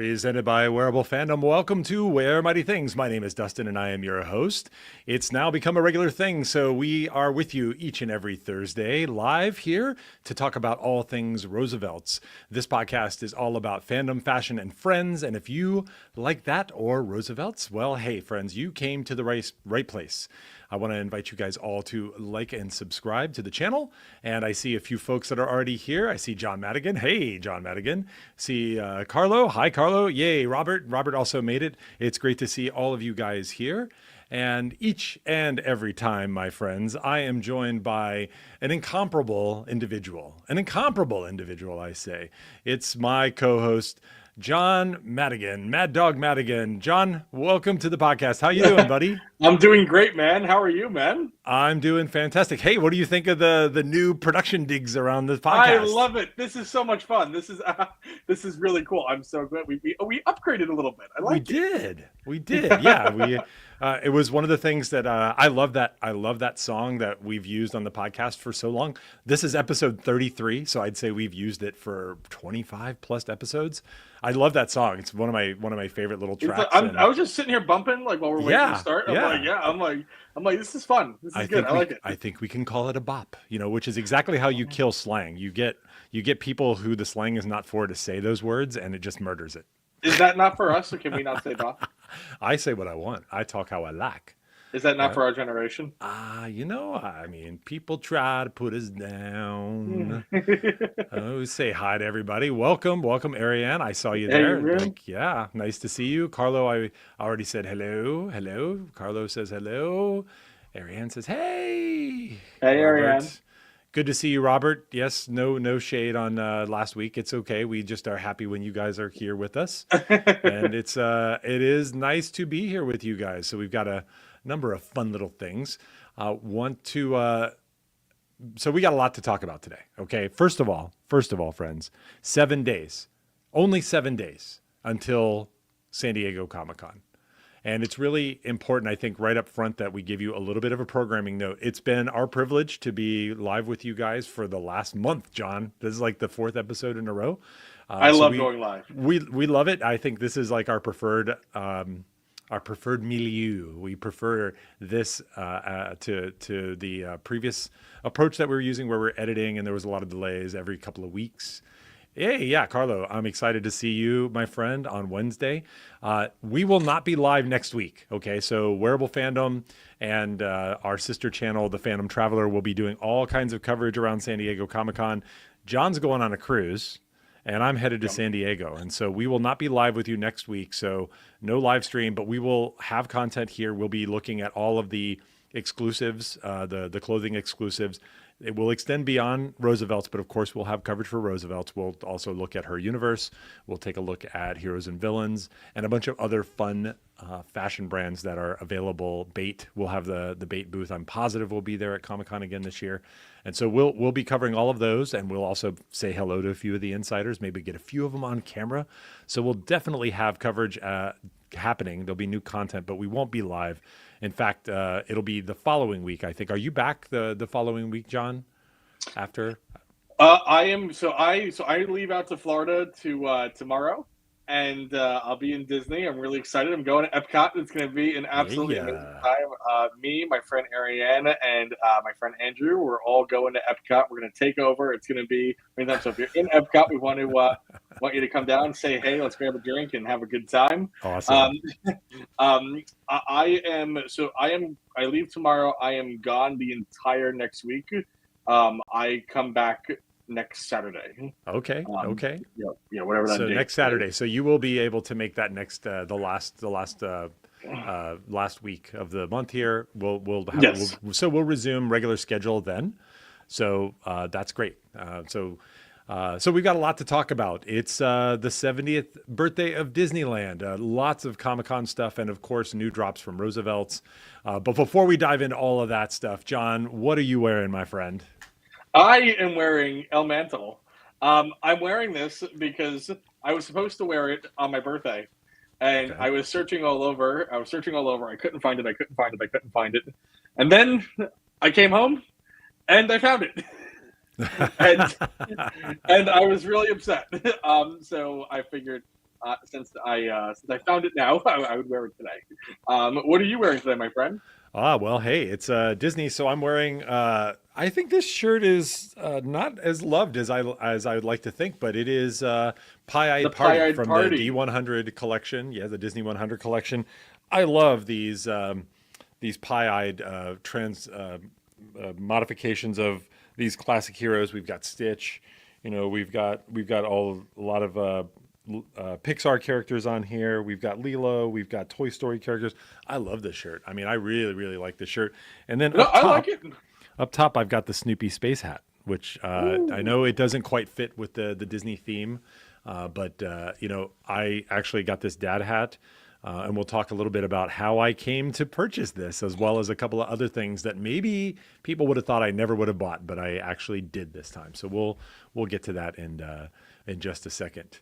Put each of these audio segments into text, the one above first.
Presented by Wearable Fandom. Welcome to Wear Mighty Things. My name is Dustin and I am your host. It's now become a regular thing, so we are with you each and every Thursday live here to talk about all things Roosevelt's. This podcast is all about fandom, fashion, and friends, and if you like that or Roosevelt's, well, hey, friends, you came to the right place. I want to invite you guys all to like and subscribe to the channel. And I see a few folks that are already here. I see John Madigan. Hey, John Madigan. See Carlo. Hi, Carlo. Yay, Robert. Robert also made it. It's great to see all of you guys here. And each and every time, my friends, I am joined by an incomparable individual. An incomparable individual, I say. It's my co-host, John Madigan, Mad Dog Madigan. John, welcome to the podcast. How you doing, buddy? I'm doing great, man. How are you, man? I'm doing fantastic. Hey, what do you think of the new production digs around the podcast? I love it. This is so much fun. This is really cool. I'm so glad we upgraded a little bit. I like it. We did. Yeah, it was one of the things that I love that song that we've used on the podcast for so long. This is episode 33, so I'd say we've used it for 25 plus episodes. I love that song. It's one of my favorite little tracks. I was just sitting here bumping while we're waiting to start. I'm like, this is fun. This is good. I like it. I think we can call it a bop, which is exactly how you kill slang. You get people who the slang is not for to say those words, and it just murders it. Is that not for us, or can we not say bop? I say what I want. I talk how I like. Is that not for our generation? People try to put us down. I say hi to everybody. Welcome, Ariane. I saw you there. Yeah, nice to see you. Carlo, I already said hello. Hello. Carlo says hello. Ariane says, hey. Hey, Ariane. Good to see you, Robert. Yes, no shade on last week. It's okay. We just are happy when you guys are here with us. And it is nice to be here with you guys. So we've got a number of fun little things. So we got a lot to talk about today. Okay. First of all, friends, 7 days, only 7 days until San Diego Comic-Con. And it's really important, I think, right up front that we give you a little bit of a programming note. It's been our privilege to be live with you guys for the last month, John. This is like the 4th episode in a row. I love going live. We love it. I think this is like our preferred milieu. We prefer this to the previous approach that we were using, where we're editing and there was a lot of delays every couple of weeks. Hey, yeah, Carlo, I'm excited to see you, my friend, on Wednesday. We will not be live next week, okay? So Wearable Fandom and our sister channel, The Phantom Traveler, will be doing all kinds of coverage around San Diego Comic-Con. John's going on a cruise, and I'm headed to San Diego. And so we will not be live with you next week, so no live stream, but we will have content here. We'll be looking at all of the exclusives, the clothing exclusives. It will extend beyond Roosevelt's, but of course we'll have coverage for Roosevelt's. We'll also look at her universe. We'll take a look at Heroes and Villains and a bunch of other fun fashion brands that are available. Bait, we'll have the Bait booth. I'm positive we'll be there at Comic-Con again this year. And so we'll be covering all of those, and we'll also say hello to a few of the insiders, maybe get a few of them on camera. So we'll definitely have coverage happening. There'll be new content, but we won't be live. In fact, it'll be the following week, I think. Are you back the following week, John? After? I am. So I leave out to Florida tomorrow, and I'll be in Disney. I'm really excited. I'm going to Epcot. It's going to be an absolutely amazing time. Me, my friend Ariane, and my friend Andrew, we're all going to Epcot. We're going to take over. It's going to be. So if you're in Epcot, we want you to come down and say, hey, let's grab a drink and have a good time. Awesome. I leave tomorrow. I am gone the entire next week. I come back next Saturday. Okay. Yeah, whatever that. So next Saturday. So you will be able to make that next the last week of the month here. We'll resume regular schedule then. So that's great. So we've got a lot to talk about. It's the 70th birthday of Disneyland. Lots of Comic-Con stuff, and of course, new drops from Roosevelt's. But before we dive into all of that stuff, John, what are you wearing, my friend? I am wearing El Mantle. I'm wearing this because I was supposed to wear it on my birthday, and I was searching all over. I couldn't find it. And then I came home, and I found it. and I was really upset. So I figured Since I found it now, I would wear it today. What are you wearing today, my friend? Ah, well, hey, it's Disney, so I'm wearing. I think this shirt is not as loved as I would like to think, but it is Pie-Eyed The Party Pie-Eyed from the Party. D100 collection. Yeah, the Disney 100 collection. I love these pie-eyed trans modifications of these classic heroes. We've got Stitch, we've got a lot of Pixar characters on here. We've got Lilo. We've got Toy Story characters. I love this shirt. I mean, I really, really like this shirt. And then No, I like it. up top, I've got the Snoopy space hat, which I know it doesn't quite fit with the Disney theme, but I actually got this dad hat. And we'll talk a little bit about how I came to purchase this, as well as a couple of other things that maybe people would have thought I never would have bought, but I actually did this time. So we'll get to that in just a second.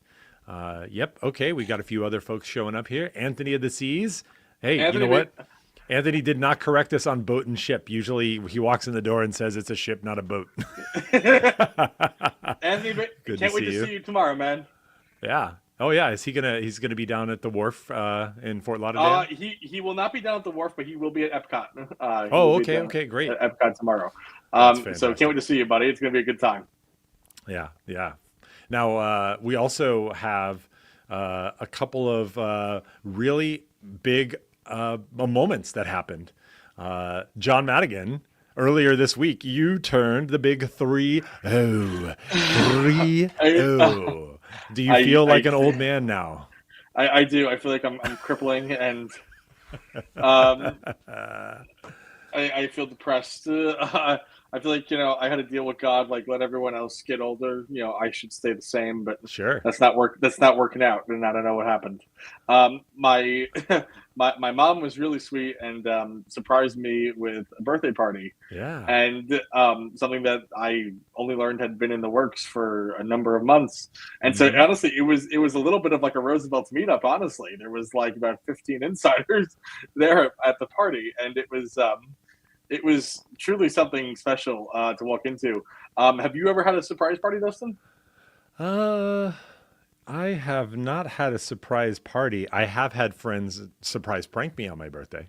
Yep. Okay. We got a few other folks showing up here. Anthony of the Seas. Hey, Anthony, you know what? Anthony did not correct us on boat and ship. Usually he walks in the door and says it's a ship, not a boat. Anthony, can't wait to see you tomorrow, man. Yeah. Oh yeah. He's gonna be down at the wharf in Fort Lauderdale? He will not be down at the wharf, but he will be at Epcot. Okay, great. At Epcot tomorrow. So can't wait to see you, buddy. It's gonna be a good time. Yeah. Now, we also have a couple of really big moments that happened. John Madigan, earlier this week, you turned the big 3-0. 3-0. Do you feel like an old man now? I do. I feel like I'm crippling, and I feel depressed. I feel like I had to deal with God, like let everyone else get older. I should stay the same, but sure, that's not working out, and I don't know what happened. My my mom was really sweet and surprised me with a birthday party. Yeah, and something that I only learned had been in the works for a number of months. And so honestly, it was a little bit of like a Roosevelt's meetup. Honestly, there was like about 15 insiders there at the party, and it was truly something special to walk into. Have you ever had a surprise party, Dustin? I have not had a surprise party. I have had friends surprise prank me on my birthday.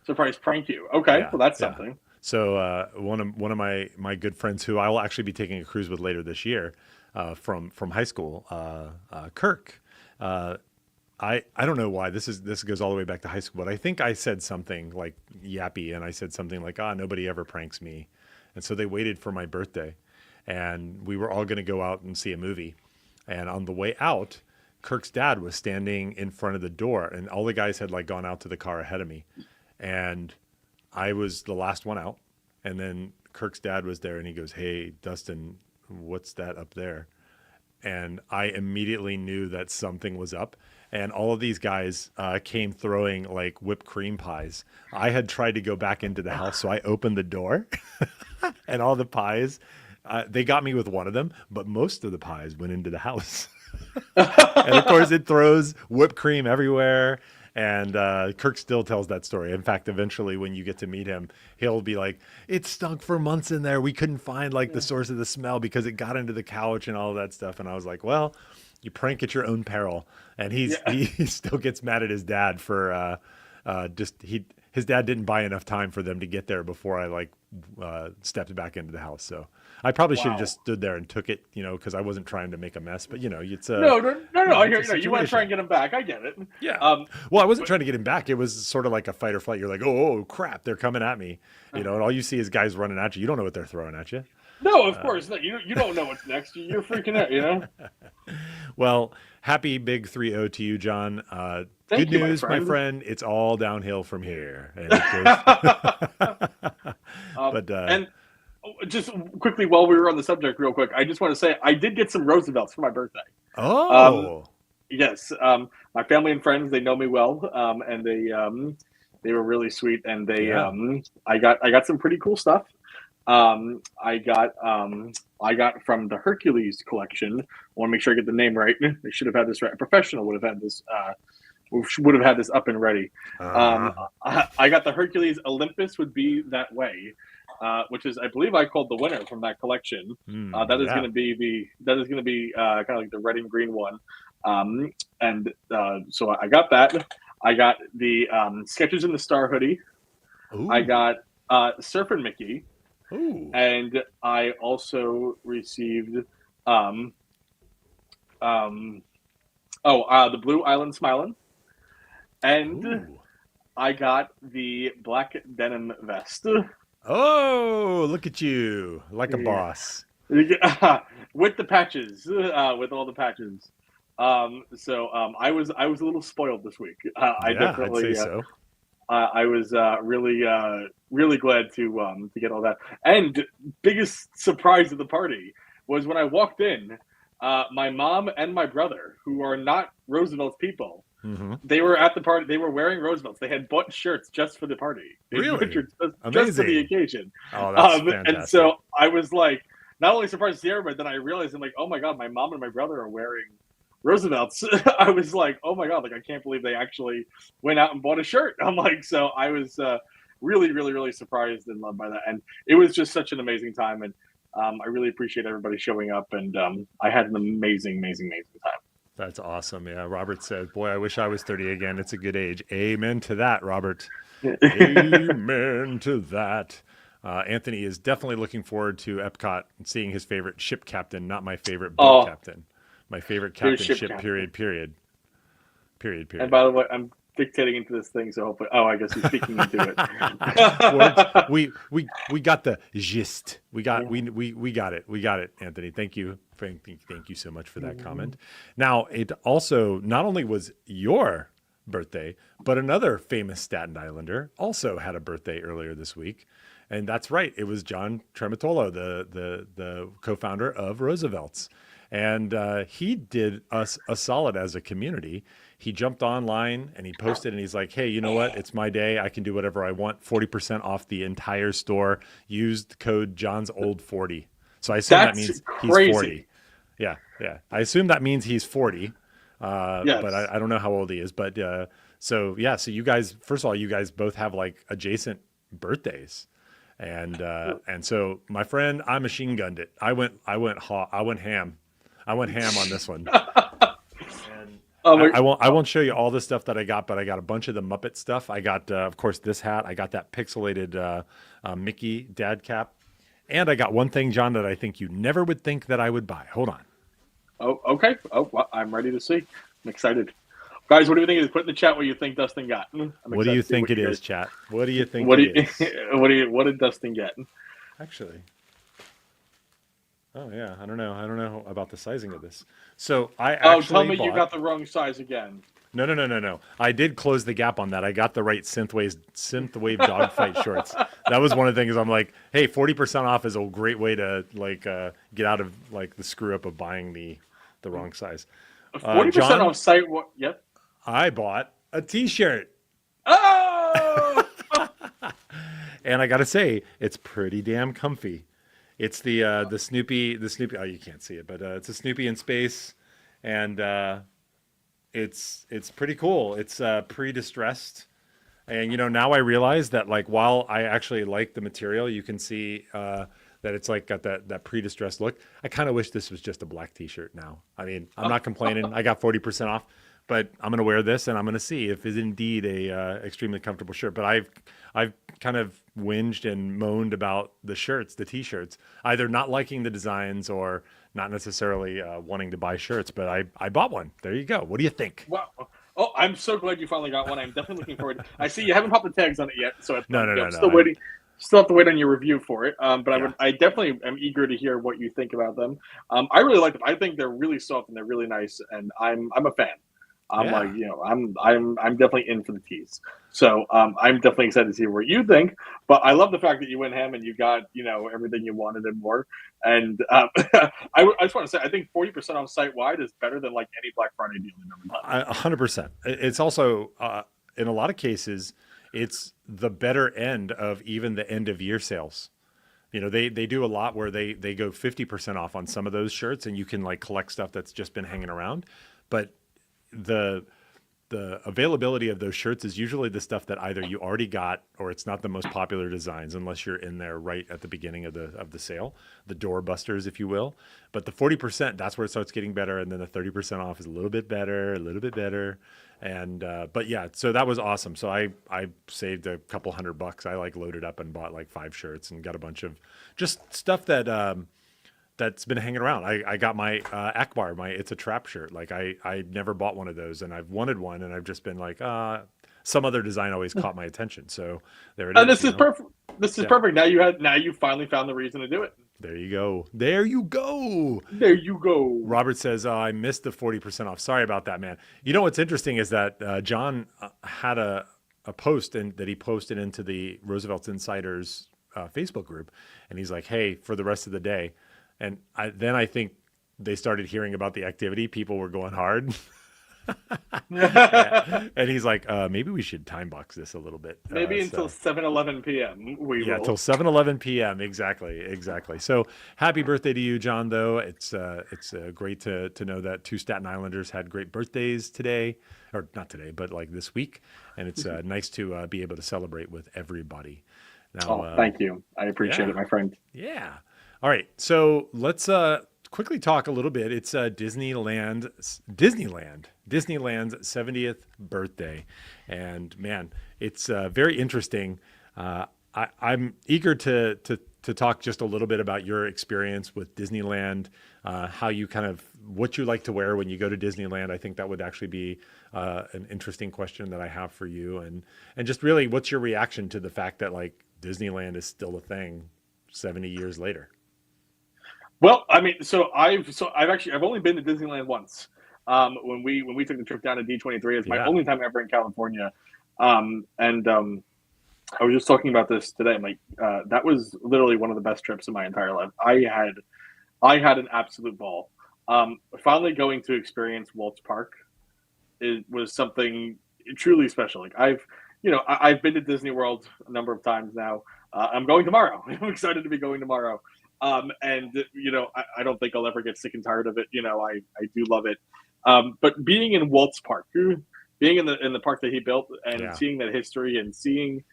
Surprise prank you? Okay, Yeah, well that's yeah. something. So one of my good friends who I will actually be taking a cruise with later this year, from high school, Kirk. I don't know why this goes all the way back to high school, but I think I said something like yappy, and I said something like, nobody ever pranks me. And so they waited for my birthday, and we were all going to go out and see a movie. And on the way out, Kirk's dad was standing in front of the door, and all the guys had like gone out to the car ahead of me. And I was the last one out. And then Kirk's dad was there, and he goes, "Hey, Dustin, what's that up there?" And I immediately knew that something was up. And all of these guys came throwing like whipped cream pies. I had tried to go back into the house, so I opened the door, and all the pies, they got me with one of them, but most of the pies went into the house. And of course, it throws whipped cream everywhere. And Kirk still tells that story. In fact, eventually, when you get to meet him, he'll be like, "It stunk for months in there. We couldn't find like the source of the smell because it got into the couch and all of that stuff." And I was like, "Well, you prank at your own peril." And he still gets mad at his dad for his dad didn't buy enough time for them to get there before I stepped back into the house. So I probably should have just stood there and took it, because I wasn't trying to make a mess. But it's no. I hear you. You want to try and get him back. I get it. Yeah. Well, I wasn't trying to get him back. It was sort of like a fight or flight. You're like, oh crap, they're coming at me, and all you see is guys running at you. You don't know what they're throwing at you. No, of course not. You don't know what's next. You're freaking out, Well, happy big 3-0 to you, John. Good news, my friend. It's all downhill from here. And and just quickly, while we were on the subject, real quick, I just want to say I did get some Roosevelts for my birthday. Oh, yes. My family and friends, they know me well, and they were really sweet, and I got some pretty cool stuff. I got from the Hercules collection. I want to make sure I get the name right. They should have had this right. A professional would have had this. Would have had this up and ready. I got the Hercules Olympus Would Be That Way, which is, I believe, I called the winner from that collection. That is going to be kind of like the red and green one. And so I got that. I got the Sketches in the Star hoodie. I Ooh. got Surfing Mickey, Ooh. and I also received um, um, the Blue Island Smilin', and Ooh. I got the black denim vest. Oh, look at you, like a Yeah. boss. With the patches, with all the patches. I was a little spoiled this week. I Yeah, I'd say definitely so. I was really glad to get all that. And biggest surprise of the party was when I walked in. My mom and my brother, who are not Roosevelt's people, Hmm. they were at the party. They were wearing Roosevelt's. They had bought shirts just for the party. They had bought Really? shirts just for the Amazing. occasion. Oh, that's And fantastic. so I was like, not only surprised to see everybody, then I realized I'm like, oh my god, my mom and my brother are wearing Roosevelt's. I was like, oh my god, like I can't believe they actually went out and bought a shirt. I'm like, so I was really surprised and loved by that, and it was just such an amazing time, and I really appreciate everybody showing up, and I had an amazing time. That's awesome. Yeah, Robert says, "Boy, I wish I was 30 again. It's a good age." Amen to that, Robert. Amen to that. Anthony is definitely looking forward to Epcot and seeing his favorite ship captain, not my favorite boat Oh, captain. My favorite here's captain ship ship, captain. period, period, period, And period. by the way, I'm dictating into this thing, so hopefully, oh, I guess he's speaking into it. Words. We got the gist. We got Yeah. we got it. We got it, Anthony. Thank you. Thank you so much for that comment. Now, it also not only was your birthday, but another famous Staten Islander also had a birthday earlier this week. And that's right. It was John Trematolo, the co-founder of Roosevelt's. And he did us a solid as a community. He jumped online and he posted and he's like, hey, you know what? It's my day. I can do whatever I want. 40% off the entire store. Use the code John's Old 40. So I assume that That's means he's 40. crazy. Yeah, yeah. I assume that means he's 40. But Yes. I don't know how old he is. But so yeah, so you guys, first of all, you guys both have like adjacent birthdays. And so my friend, I machine gunned it. I went ham. I went ham on this one. And Oh my, I won't show you all the stuff that I got, but I got a bunch of the Muppet stuff. I got of course this hat. I got that pixelated Mickey dad cap, and I got one thing, John, that I think you never would think that I would buy. Hold on. oh, okay. Oh, well, I'm ready to see. I'm excited. Guys, what do you think? Put in the chat what you think Dustin got. I'm What do excited you to see think what it you is, guys. chat? What do you think What it do you? is? What did Dustin get? Actually, oh yeah, I don't know. I don't know about the sizing of this. So I Oh, tell actually me you bought. got the wrong size again. No. I did close the gap on that. I got the right synthwave dogfight shorts. That was one of the things I'm like, hey, 40% off is a great way to like get out of like the screw up of buying the wrong size. 40% John, off site. What? Yep. I bought a T-shirt, Oh. and I gotta say, it's pretty damn comfy. It's the Snoopy. Oh, you can't see it, but it's a Snoopy in space, and it's pretty cool. It's pre-distressed. And now I realize that like while I actually like the material, you can see that it's like got that pre-distressed look. I kind of wish this was just a black T-shirt now. I mean, I'm not complaining. I got 40% off, but I'm gonna wear this and I'm gonna see if it's indeed a extremely comfortable shirt. But I've kind of whinged and moaned about the shirts, the T-shirts, either not liking the designs or not necessarily wanting to buy shirts. But I bought one. There you go. What do you think? Wow. Oh, I'm so glad you finally got one. I'm definitely looking forward. I see you haven't popped the tags on it yet, so I'm No. still waiting. Still have to wait on your review for it. But Yeah. I definitely am eager to hear what you think about them. I really like them. I think they're really soft and they're really nice, and I'm a fan. I'm like, Yeah. I'm definitely in for the teas. So I'm definitely excited to see what you think. But I love the fact that you went ham and you got everything you wanted and more. And I just want to say I think 40% off site wide is better than like any Black Friday deal I've ever done. 100%. It's also in a lot of cases, it's the better end of even the end of year sales. They do a lot where they go 50% off on some of those shirts, and you can like collect stuff that's just been hanging around. But the the availability of those shirts is usually the stuff that either you already got or it's not the most popular designs unless you're in there right at the beginning of the sale, the door busters, if you will. But the 40%, that's where it starts getting better, and then the 30% off is a little bit better, a little bit better. And but yeah, so that was awesome. So I saved a couple $100. I like loaded up and bought like 5 shirts and got a bunch of just stuff that that's been hanging around. I got my Akbar, my It's a Trap shirt. Like I never bought one of those, and I've wanted one, and I've just been like, some other design always caught my attention. So there it is. This is perfect. This is perfect. Now you finally found the reason to do it. There you go. There you go. There you go. Robert says, I missed the 40% off. Sorry about that, man. You know what's interesting is that John had a post that he posted into the Roosevelt's Insiders Facebook group, and he's like, hey, for the rest of the day. And then I think they started hearing about the activity. People were going hard. And he's like, maybe we should time box this a little bit. Maybe until 7:11 p.m. Yeah, until 7:11 p.m. Exactly. So happy birthday to you, John, though. It's great to know that 2 Staten Islanders had great birthdays today. Or not today, but like this week. And it's nice to be able to celebrate with everybody. Now, thank you. I appreciate it, my friend. Yeah. All right. So let's quickly talk a little bit. It's Disneyland's 70th birthday. And man, it's very interesting. I'm eager to talk just a little bit about your experience with Disneyland, how you what you like to wear when you go to Disneyland. I think that would actually be an interesting question that I have for you. And just really, what's your reaction to the fact that like Disneyland is still a thing 70 years later? Well, I mean, I've only been to Disneyland once. When we took the trip down to D23, it's my only time ever in California. I was just talking about this today. I'm like, that was literally one of the best trips of my entire life. I had an absolute ball. Finally going to experience Walt's Park, it was something truly special. Like I've been to Disney World a number of times now. I'm going tomorrow. I'm excited to be going tomorrow. I don't think I'll ever get sick and tired of it. I do love it. But being in Walt's Park, being in the park that he built and seeing that history and seeing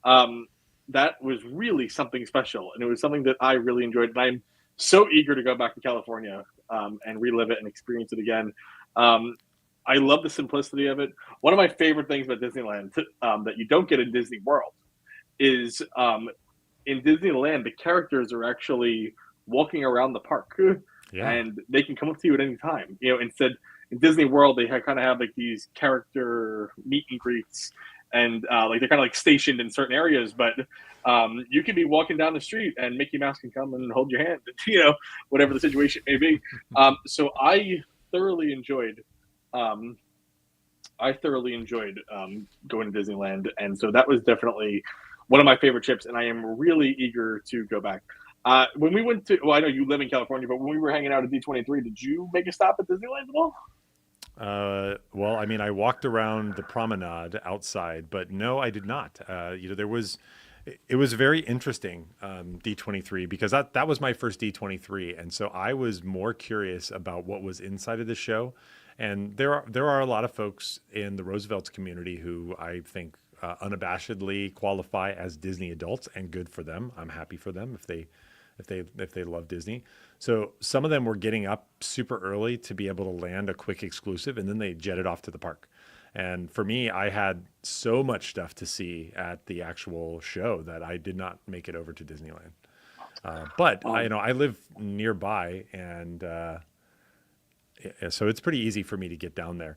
that was really something special. And it was something that I really enjoyed. And I'm so eager to go back to California and relive it and experience it again. I love the simplicity of it. One of my favorite things about Disneyland that you don't get in Disney World is in Disneyland, the characters are actually walking around the park, and they can come up to you at any time. Instead in Disney World, they kind of have like these character meet and greets, and like they're kind of like stationed in certain areas. But you can be walking down the street, and Mickey Mouse can come and hold your hand, whatever the situation may be. So I thoroughly enjoyed. Going to Disneyland, and so that was definitely one of my favorite trips, and I am really eager to go back. When we went to, I know you live in California, but when we were hanging out at D23, did you make a stop at Disneyland at all? Well, I mean, I walked around the promenade outside, but no, I did not. It was very interesting, D23, because that was my first D23. And so I was more curious about what was inside of the show. And there are a lot of folks in the Roosevelt's community who I think unabashedly qualify as Disney adults, and good for them. I'm happy for them if they love Disney. So some of them were getting up super early to be able to land a quick exclusive, and then they jetted off to the park. And for me, I had so much stuff to see at the actual show that I did not make it over to Disneyland. But I live nearby, and so it's pretty easy for me to get down there.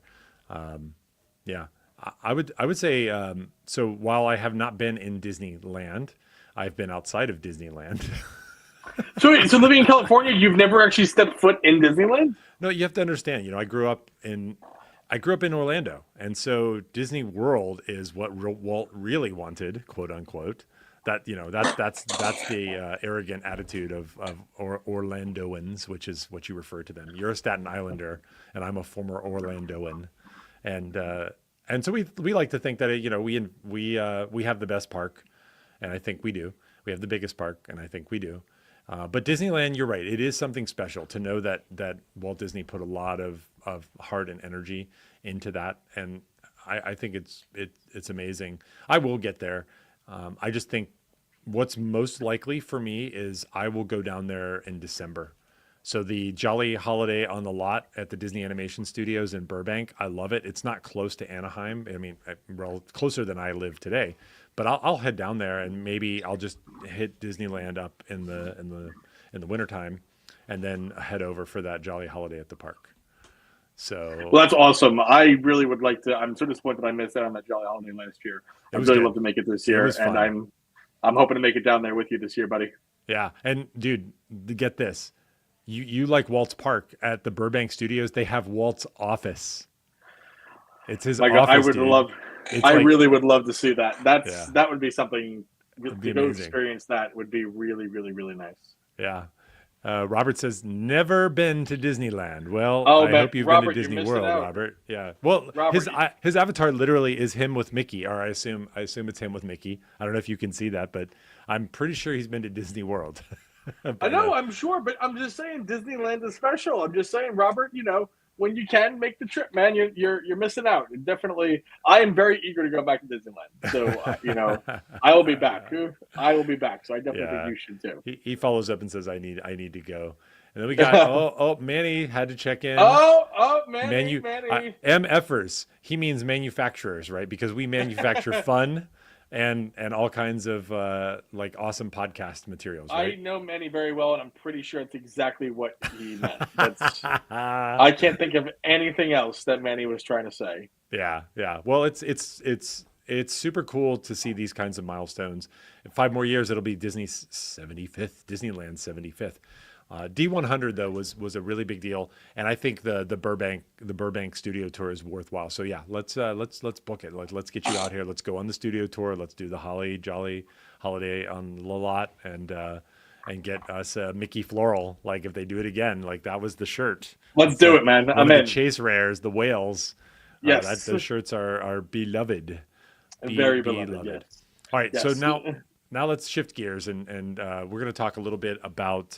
I would say so. While I have not been in Disneyland, I've been outside of Disneyland. So living in California, you've never actually stepped foot in Disneyland? No, you have to understand. I grew up in Orlando, and so Disney World is what Walt really wanted, quote unquote. That's the arrogant attitude of Orlandoans, which is what you refer to them. You're a Staten Islander, and I'm a former Orlandoan, and so we like to think that we have the best park, and I think we do. We have the biggest park, and I think we do. But Disneyland, you're right. It is something special to know that Walt Disney put a lot of heart and energy into that. And I think it's amazing. I will get there. I just think what's most likely for me is I will go down there in December. So the Jolly Holiday on the Lot at the Disney Animation Studios in Burbank, I love it. It's not close to Anaheim. I mean, well, closer than I live today. But I'll head down there and maybe I'll just hit Disneyland up in the wintertime and then head over for that Jolly Holiday at the park. So Well, that's awesome. I really would like to. I'm so disappointed I missed out on that Jolly Holiday last year. I'd really love to make it this year, and I'm hoping to make it down there with you this year, buddy. Yeah, and dude, get this. You like Walt's Park at the Burbank Studios? They have Walt's office. It's his office. I would love. I really would love to see that. That would be something to go experience. That would be really, really, really nice. Yeah. Robert says, never been to Disneyland. Well, I hope you've been to Disney World, Robert. Yeah. Well, Robert, his avatar literally is him with Mickey, or I assume it's him with Mickey. I don't know if you can see that, but I'm pretty sure he's been to Disney World. I know, I'm sure, but I'm just saying Disneyland is special. I'm just saying, Robert, when you can make the trip, man, you're missing out. Definitely, I am very eager to go back to Disneyland. So I will be back. I will be back. So I definitely think you should too. He follows up and says, "I need to go." And then we got Manny had to check in. Manny. MFers. He means manufacturers, right? Because we manufacture fun and all kinds of like awesome podcast materials. Right? I know Manny very well, and I'm pretty sure it's exactly what he meant. I can't think of anything else that Manny was trying to say. Yeah. Well, it's super cool to see these kinds of milestones. In 5 more years, it'll be Disney's 75th, Disneyland's 75th. D100 though was a really big deal, and I think the Burbank studio tour is worthwhile. So yeah, let's book it. Let's get you out here. Let's go on the studio tour. Let's do the Jolly Holiday on the lot and get us a Mickey floral. Like if they do it again, like that was the shirt. Let's do it, man. I'm in. The Chase Rares, the whales. Yes, those shirts are beloved. Very beloved. Yes. All right, yes. So now let's shift gears and we're going to talk a little bit about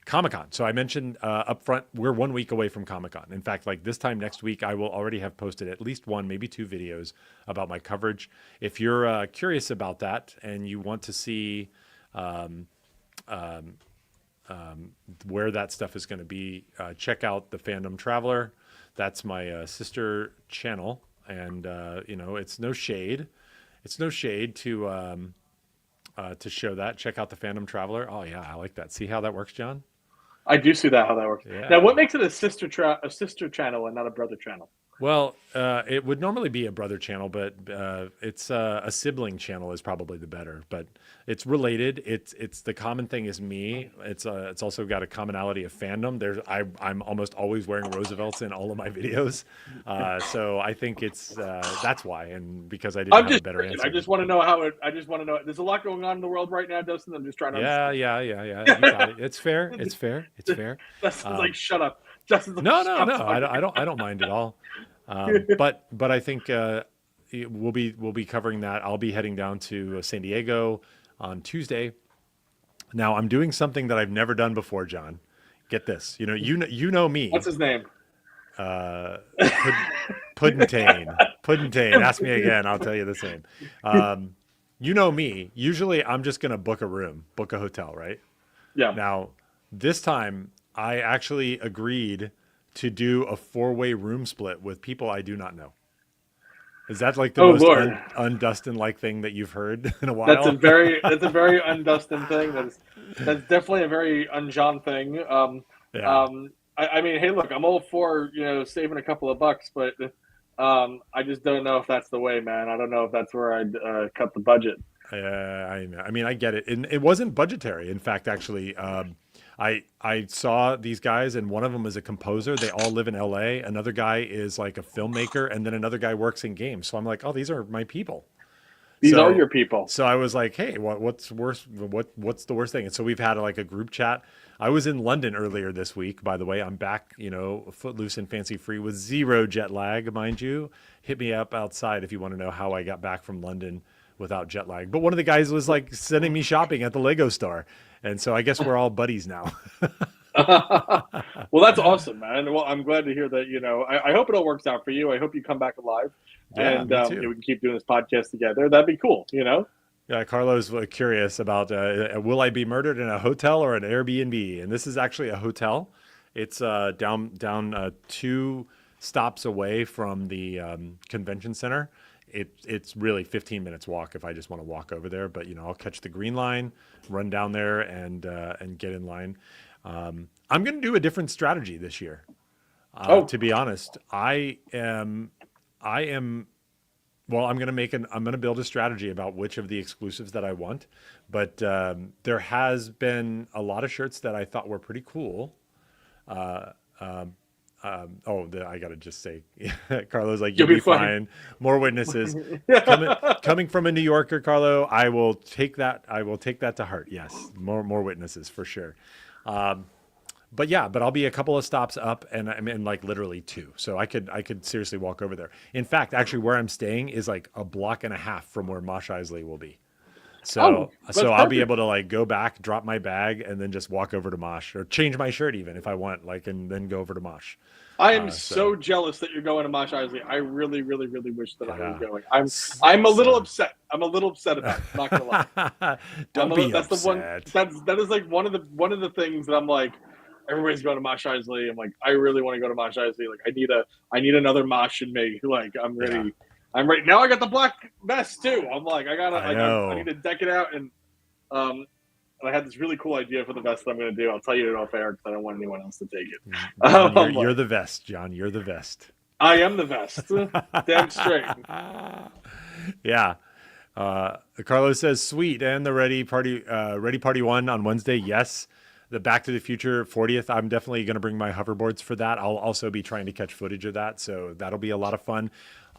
Comic-Con. So I mentioned up front, we're 1 week away from Comic-Con. In fact, like this time next week, I will already have posted at least 1, maybe 2 videos about my coverage. If you're curious about that and you want to see where that stuff is going to be, check out the Fandom Traveler. That's my sister channel. And, it's no shade. It's no shade to show that. Check out the Fandom Traveler. Oh yeah, I like that. See how that works, John? I do see how that works. Yeah. Now, what makes it a sister channel and not a brother channel? Well, it would normally be a brother channel, but it's a sibling channel is probably the better. But it's related. It's the common thing is me. It's also got a commonality of fandom. I'm almost always wearing Roosevelts in all of my videos, so I think it's that's why. And because I didn't have a better answer. I just want to know I just want to know. There's a lot going on in the world right now, Dustin. I'm just trying to. Yeah. You got it. It's fair. It's fair. Dustin's like, shut up. No. I don't mind at all. But I think we'll be covering that. I'll be heading down to San Diego on Tuesday. Now I'm doing something that I've never done before, John. Get this. You know me. What's his name? Puddentane. Ask me again. I'll tell you the same. You know me. Usually I'm just going to book a hotel, right? Yeah. Now this time I actually agreed to do a 4-way room split with people I do not know. Is that like the most un-Dustin-like thing that you've heard in a while? That's a very un-Dustin thing. That's definitely a very un-John thing. I mean, hey, look, I'm all for saving a couple of bucks, but I just don't know if that's the way, man. I don't know if that's where I'd cut the budget. I mean, I get it, and it wasn't budgetary. In fact, actually. I saw these guys, and one of them is a composer. They all live in LA. Another guy is like a filmmaker, and then another guy works in games. So I'm like, oh, these are my people. These are your people. So I was like, hey, what's worse? What's the worst thing? And so we've had like a group chat. I was in London earlier this week, by the way. I'm back, footloose and fancy free with 0 jet lag, mind you. Hit me up outside if you want to know how I got back from London without jet lag. But one of the guys was like sending me shopping at the Lego store. And so I guess we're all buddies now. Well, that's awesome, man. Well, I'm glad to hear that. I hope it all works out for you. I hope you come back alive, Yeah, and me too. we can keep doing this podcast together. That'd be cool. Yeah, Carlos was curious about will I be murdered in a hotel or an Airbnb? And this is actually a hotel. It's down 2 stops away from the convention center. It's really 15 minutes walk if I just want to walk over there. But I'll catch the green line, run down there, and get in line. I'm going to do a different strategy this year. Oh, To be honest, I am well, I'm going to build a strategy about which of the exclusives that I want. But there has been a lot of shirts that I thought were pretty cool. Uh, I got to just say, Carlo's like, you'll you'll be be fine. fine. More witnesses coming from a New Yorker, Carlo. I will take that. I will take that to heart. Yes. More witnesses for sure. But yeah, but I'll be a couple of stops up, and I'm in like literally 2, so I could seriously walk over there. In fact, actually, where I'm staying is like a block and a half from where Mosh Isley will be. Oh, So that's I'll be perfect. able to like go back, drop my bag, and then just walk over to Mosh or change my shirt even if I want, like, and then go over to Mosh. I am So so jealous that you're going to Mosh Isley. I really, really, really wish that I was yeah, going. I'm a little so upset. I'm a little upset about it. Not gonna lie. don't be That's the one. upset. That is like one of the things that I'm like. Everybody's going to Mosh Isley. I'm like, I really want to go to Mosh Isley. Like, I need another Mosh in me. Like, I'm Yeah, ready. I'm ready now. I got the black vest too. I'm like, I I need know. to deck it out, um, and I had this really cool idea for the vest that I'm going to do. I'll tell you it off air because I don't want anyone else to take it. John, you're I'm you're like, the vest, John. You're the vest. I am the vest. Damn straight. Yeah. Carlos says, "Sweet." And the Ready Party One on Wednesday. Yes. The Back to the Future 40th. I'm definitely going to bring my hoverboards for that. I'll also be trying to catch footage of that. So that'll be a lot of fun.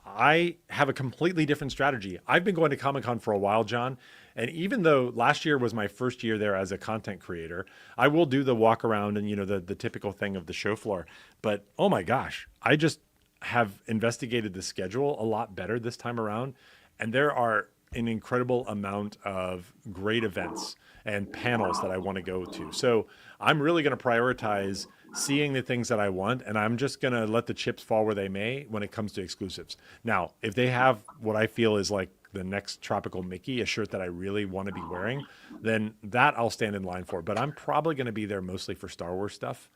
I have a completely different strategy. I've been going to Comic Con for a while, John. And even though last year was my first year there as a content creator, I will do the walk around and, the typical thing of the show floor. But oh my gosh, I just have investigated the schedule a lot better this time around. And there are an incredible amount of great events and panels that I want to go to. So I'm really going to prioritize seeing the things that I want, and I'm just going to let the chips fall where they may when it comes to exclusives. Now, if they have what I feel is like the next Tropical Mickey, a shirt that I really want to be wearing, then that I'll stand in line for. But I'm probably going to be there mostly for Star Wars stuff.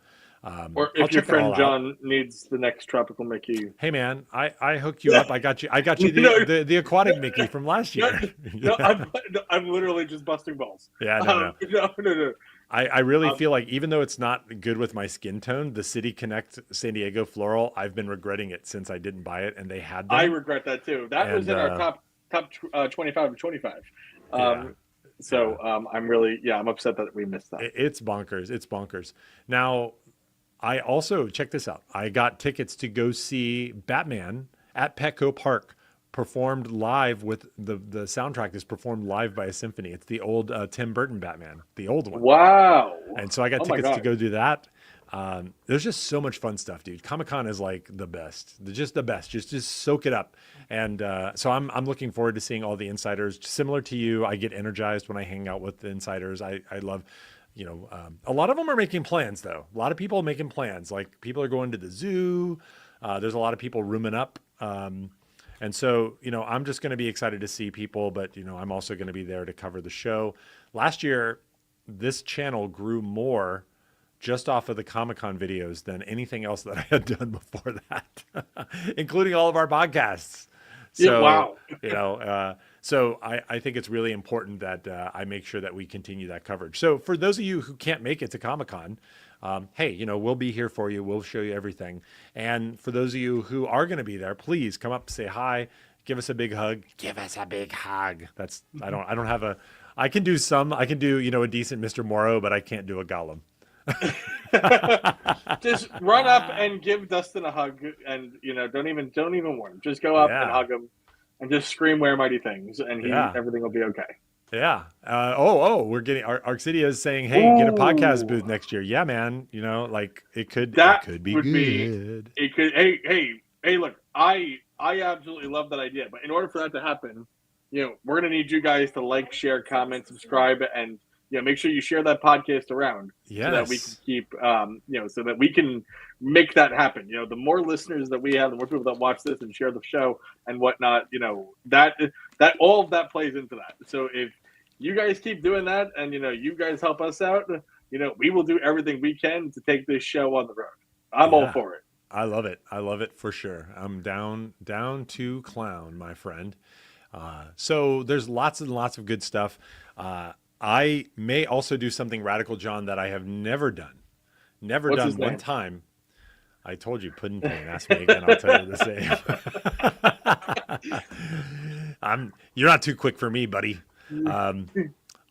Or I'll if your check it friend all out. John needs the next tropical Mickey. Hey man, I hooked you up. I got you no, the aquatic Mickey from last no, year. no, Yeah. I'm literally just busting balls. Yeah, no. No. I really Um, feel like even though it's not good with my skin tone, the City Connect San Diego floral, I've been regretting it since I didn't buy it and they had I them. regret that too. That was And in our top 25 of 25. yeah, yeah, I'm really I'm upset that we missed that. it's bonkers. It's bonkers. Now, I also check this out. I got tickets to go see Batman at Petco Park performed live with the soundtrack is performed live by a symphony. It's the old Tim Burton Batman, the old one. Wow. And so I got Oh my tickets to god. go do that. There's just so much fun stuff, dude. Comic Con is like the best, just the best. Just soak it up. And so I'm looking forward to seeing all the insiders. Similar to you, I get energized when I hang out with the insiders. I love, a lot of them are making plans though. A lot of people are making plans. Like people are going to the zoo. There's a lot of people rooming up. And so, I'm just going to be excited to see people, but, I'm also going to be there to cover the show. Last year, this channel grew more just off of the Comic-Con videos than anything else that I had done before that, including all of our podcasts. Yeah, So, wow. I think it's really important that I make sure that we continue that coverage. So for those of you who can't make it to Comic-Con, hey, we'll be here for you. We'll show you everything. And for those of you who are going to be there, please come up, say hi, give us a big hug. Give us a big hug. I don't have I can do a decent Mr. Morrow, but I can't do a Gollum. Just run up and give Dustin a hug, and don't even warn. Just go up and Yeah. hug him, and just scream "Where mighty things," and Yeah. everything will be okay. Yeah. We're getting Arxidia is saying, hey, get a podcast Ooh, booth next year. Yeah, man. Like it that could be would be good. it. Could hey, look, I absolutely love that idea, but in order for that to happen, we're gonna need you guys to like, share, comment, subscribe, and make sure you share that podcast around so that we can Yes. keep, so that we can make that happen. The more listeners that we have, the more people that watch this and share the show and whatnot, that all of that plays into that. So if you guys keep doing that and, you guys help us out, we will do everything we can to take this show on the road. I'm all Yeah. for it. I love it. I love it for sure. I'm down to clown, my friend. So there's lots and lots of good stuff. I may also do something radical, John, that I have never done. Never What's done his one name? time. I told you, Puddin' Pain. Ask me again. I'll tell you the same. You're not too quick for me, buddy.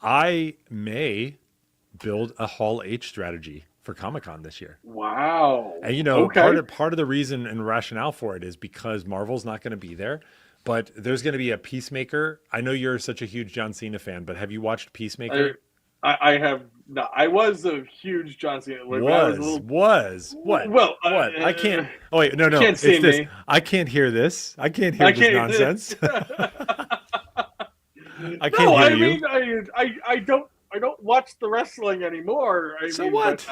I may build a Hall H strategy for Comic-Con this year. Wow. And Okay. part of the reason and rationale for it is because Marvel's not going to be there, but there's going to be a Peacemaker. I know you're such a huge John Cena fan, but have you watched Peacemaker? I have not. I was a huge John Cena. What? What? I can't. Oh wait, no. Can't see It's this. me. I can't hear this. I can't hear this nonsense. I can't No, hear I you. mean, I don't watch the wrestling anymore. So what?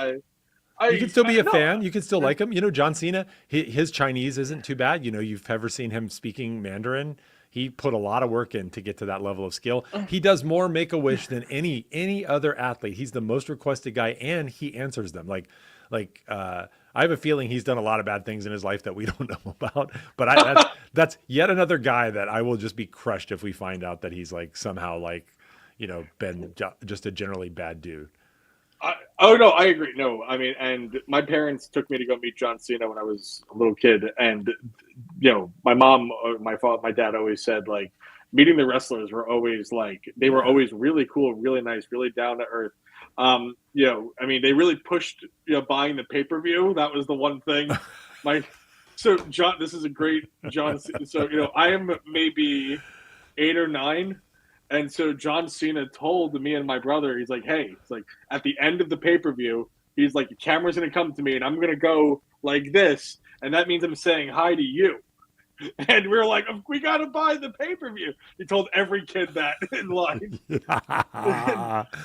You You can still be a fan. You can still like him. John Cena, his Chinese isn't too bad. You've ever seen him speaking Mandarin. He put a lot of work in to get to that level of skill. He does more Make-A-Wish than any other athlete. He's the most requested guy, and he answers them. I have a feeling he's done a lot of bad things in his life that we don't know about. But that's yet another guy that I will just be crushed if we find out that he's somehow been just a generally bad dude. Oh no, I agree. No, I mean, and my parents took me to go meet John Cena when I was a little kid, and my mom, or my father, my dad always said meeting the wrestlers were always they were always really cool, really nice, really down to earth. I mean, they really pushed buying the pay-per-view. That was the one thing. So John, this is a great John. So I am maybe 8 or 9. And so John Cena told me and my brother, he's like, hey, it's at the end of the pay-per-view, he's like, the camera's going to come to me and I'm going to go like this. And that means I'm saying hi to you. And we were like, we got to buy the pay-per-view. He told every kid that in line.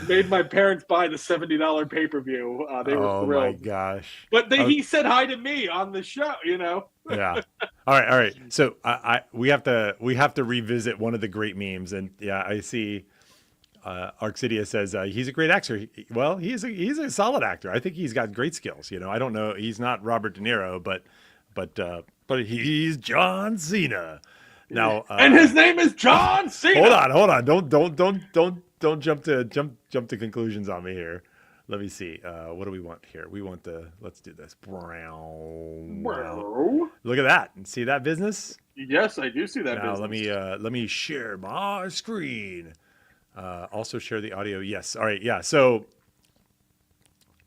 Made my parents buy the $70 pay-per-view. They were thrilled. Oh my gosh. But he said hi to me on the show, Yeah. All right. So we have to revisit one of the great memes, and yeah, I see. Arxidia says he's a great actor. Well, he's a solid actor. I think he's got great skills. I don't know. He's not Robert De Niro, but he's John Cena. Now, and his name is John Cena. Hold on. Don't jump to conclusions on me here. Let me see. What do we want here? We want let's do this. Bro. Look at that. See that business? Yes, I do see that Now business. let me share my screen. Also share the audio. Yes. All right. Yeah. So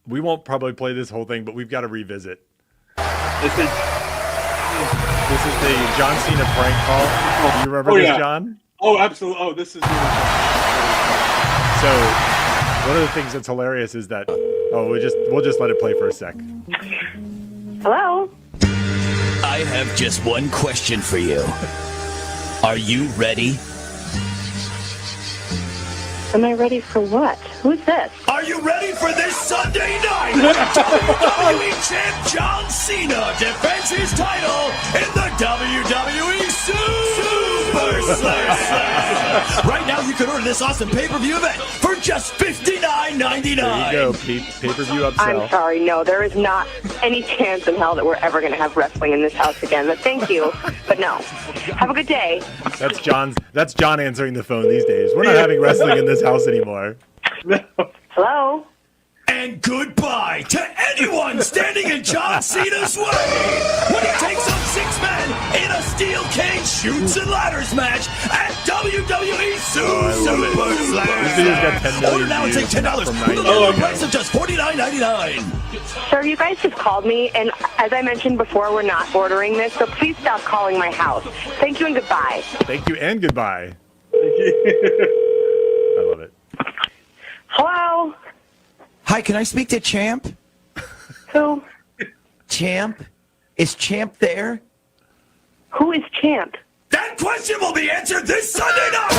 we won't probably play this whole thing, but we've got to revisit. This is the John Cena prank call. Do you remember this, John? Oh, absolutely. Oh, this is really fun. So one of the things that's hilarious is that we'll just let it play for a sec. Hello? I have just one question for you. Are you ready? Am I ready for what? Who's this? Are you ready for this Sunday night? WWE Champ John Cena defends his title in the WWE Super Slam. Right now, you can order this awesome pay-per-view event for just $59.99. There you go, pay-per-view upsell. I'm sorry, no, there is not any chance in hell that we're ever going to have wrestling in this house again. But thank you, but no. Have a good day. That's John answering the phone these days. We're not having wrestling in this house anymore. Hello? And goodbye to anyone standing in John Cena's way when he takes on 6 men in a steel cage shoots and ladders match at WWE Super Slam. This video's got 10 million Order now and views take $10 from with a 90 low days. price of just $49.99. Sir, you guys just called me, and as I mentioned before, we're not ordering this, so please stop calling my house. Thank you and goodbye. Thank you and goodbye. I love it. Hello? Hi, can I speak to Champ? Who? Champ? Is Champ there? Who is Champ? That question will be answered this Sunday night.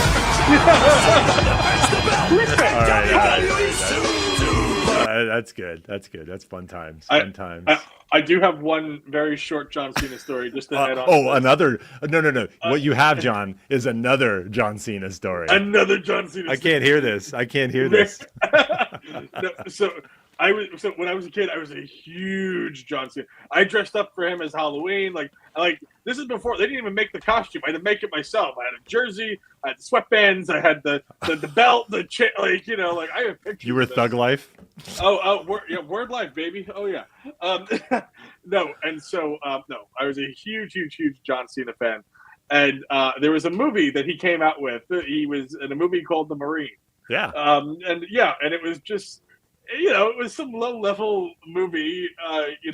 Listen, All right, guys. WWE That's good. That's good. That's fun times. I- Fun times. I do have one very short John Cena story just to add on. Oh, another. No. What you have, John, is another John Cena story. Another John Cena. I can't hear this. I can't hear this. No, so when I was a kid, I was a huge John Cena. I dressed up for him as Halloween. Like this is before they didn't even make the costume. I had to make it myself. I had a jersey, I had the sweatbands, I had the belt, the I have pictures. You were Thug Life. Word life, baby. Oh yeah. No, and so no, I was a huge John Cena fan, and there was a movie that he came out with. He was in a movie called The Marine. Yeah. And it was just, it was some low level movie,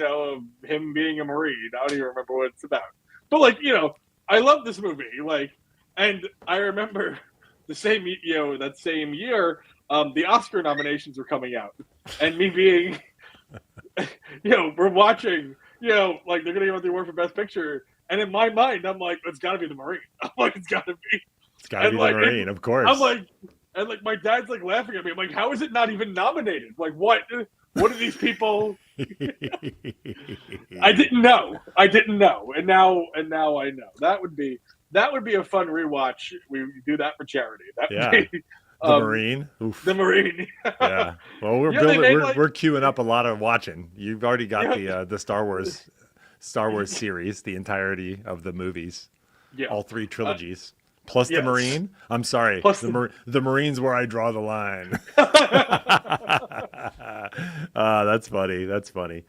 of him being a Marine. I don't even remember what it's about, but I love this movie. And I remember that same year, the Oscar nominations were coming out, and me being, we're watching, they're going to give out the award for Best Picture. And in my mind, I'm like, it's got to be The Marine. I'm like, it's got to be. It's got to be The Marine, of course. I'm like, and my dad's laughing at me. I'm like, how is it not even nominated? Like, what are these people? I didn't know, and now I know. That would be a fun rewatch. We do that for charity. That would be, The Marine. Oof. The Marine. Yeah. Well, we're building. We're queuing up a lot of watching. You've already got the Star Wars series, the entirety of the movies, all 3 trilogies. Plus the Marine. I'm sorry. Plus the Marine's where I draw the line. That's funny. That's funny.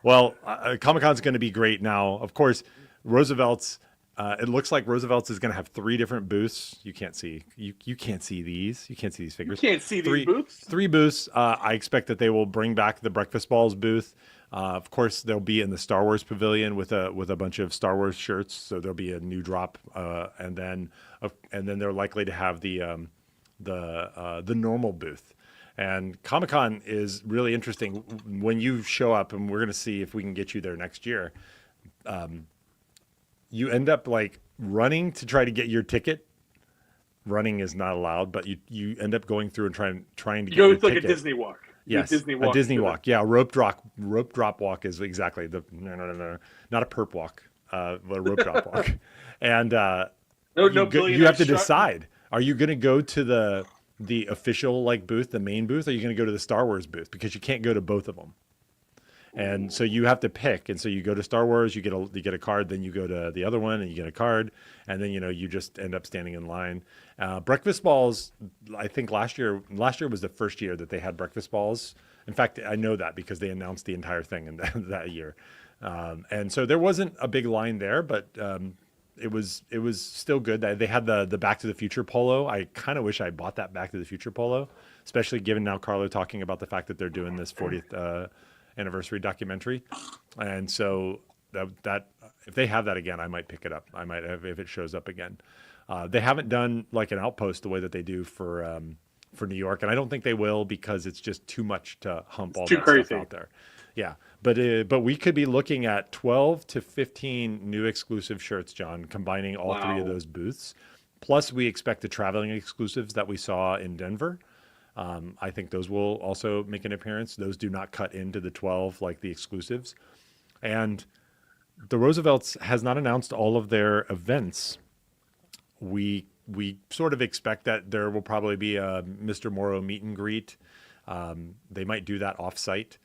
Well, Comic-Con's going to be great now. Of course, Roosevelt's. It looks like Roosevelt's is going to have 3 different booths. You can't see. You can't see these. You can't see these figures. You can't see these booths. 3 booths. I expect that they will bring back the Breakfast Balls booth. Of course, they'll be in the Star Wars pavilion with a bunch of Star Wars shirts. So there'll be a new drop, and then they're likely to have the normal booth. And Comic-Con is really interesting. When you show up, and we're going to see if we can get you there next year. You end up running to try to get your ticket. Running is not allowed, but you end up going through and trying to get your ticket. A Disney walk. Yes, a Disney walk. Yeah, rope drop walk is exactly the no, not a perp walk, but a rope drop walk. And you have to decide: are you going to go to the official booth, the main booth, or are you going to go to the Star Wars booth? Because you can't go to both of them. And so you have to pick. And so you go to Star Wars, you get a card, then you go to the other one and you get a card, and then you just end up standing in line. Breakfast Balls, I think last year was the first year that they had Breakfast Balls. In fact, I know that because they announced the entire thing in that year. And so there wasn't a big line there, but it was still good. They had the Back to the Future polo. I kind of wish I bought that Back to the Future polo, especially given now Carlo talking about the fact that they're doing this 40th anniversary documentary. And so that if they have that again, I might pick it up. I might have, if it shows up again. They haven't done an Outpost the way that they do for New York, and I don't think they will because it's just too much to hump all that stuff out there. Yeah, but we could be looking at 12 to 15 new exclusive shirts, John, combining all 3 of those booths. Plus, we expect the traveling exclusives that we saw in Denver. I think those will also make an appearance. Those do not cut into the 12 like the exclusives. And the Roosevelt's has not announced all of their events. We sort of expect that there will probably be a Mr. Morrow meet and greet. They might do that off-site.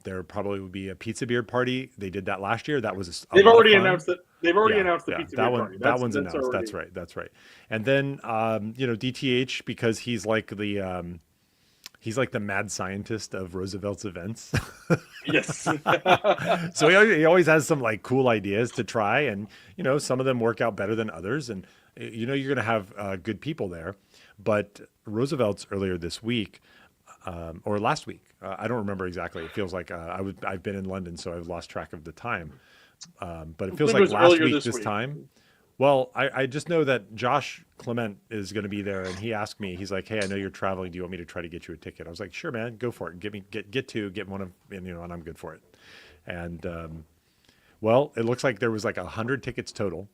There probably will be a pizza beard party. They did that last year. That was they've already announced it. They've already announced the pizza beard party. That one's announced. Already... That's right. And then DTH, because he's like the mad scientist of Roosevelt's events. Yes. So he always has some cool ideas to try, and some of them work out better than others, and you're going to have good people there. But Roosevelt's earlier this week. Or last week. I don't remember exactly. It feels like I've been in London, so I've lost track of the time. But it feels like last week this time. Well, I just know that Josh Clement is going to be there, and he asked me. He's like, "Hey, I know you're traveling. Do you want me to try to get you a ticket?" I was like, "Sure, man. Go for it. Get one of, and I'm good for it." And well, it looks like there was 100 tickets total.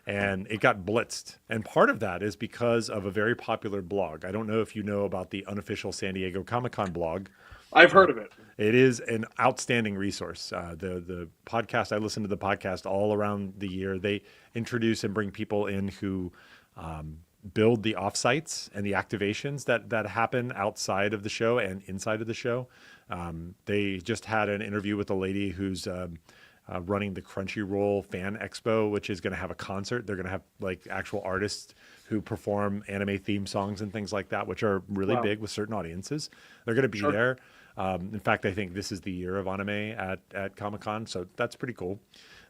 And it got blitzed. And part of that is because of a very popular blog. I don't know if you know about the unofficial San Diego Comic-Con blog. I've heard of it. It is an outstanding resource. The podcast, I listen to the podcast all around the year. They introduce and bring people in who build the offsites and the activations that happen outside of the show and inside of the show. They just had an interview with a lady who's running the Crunchyroll Fan Expo, which is going to have a concert. They're going to have like actual artists who perform anime theme songs and things like that, which are really big with certain audiences. They're going to be there. In fact, I think this is the year of anime at Comic-Con, so that's pretty cool.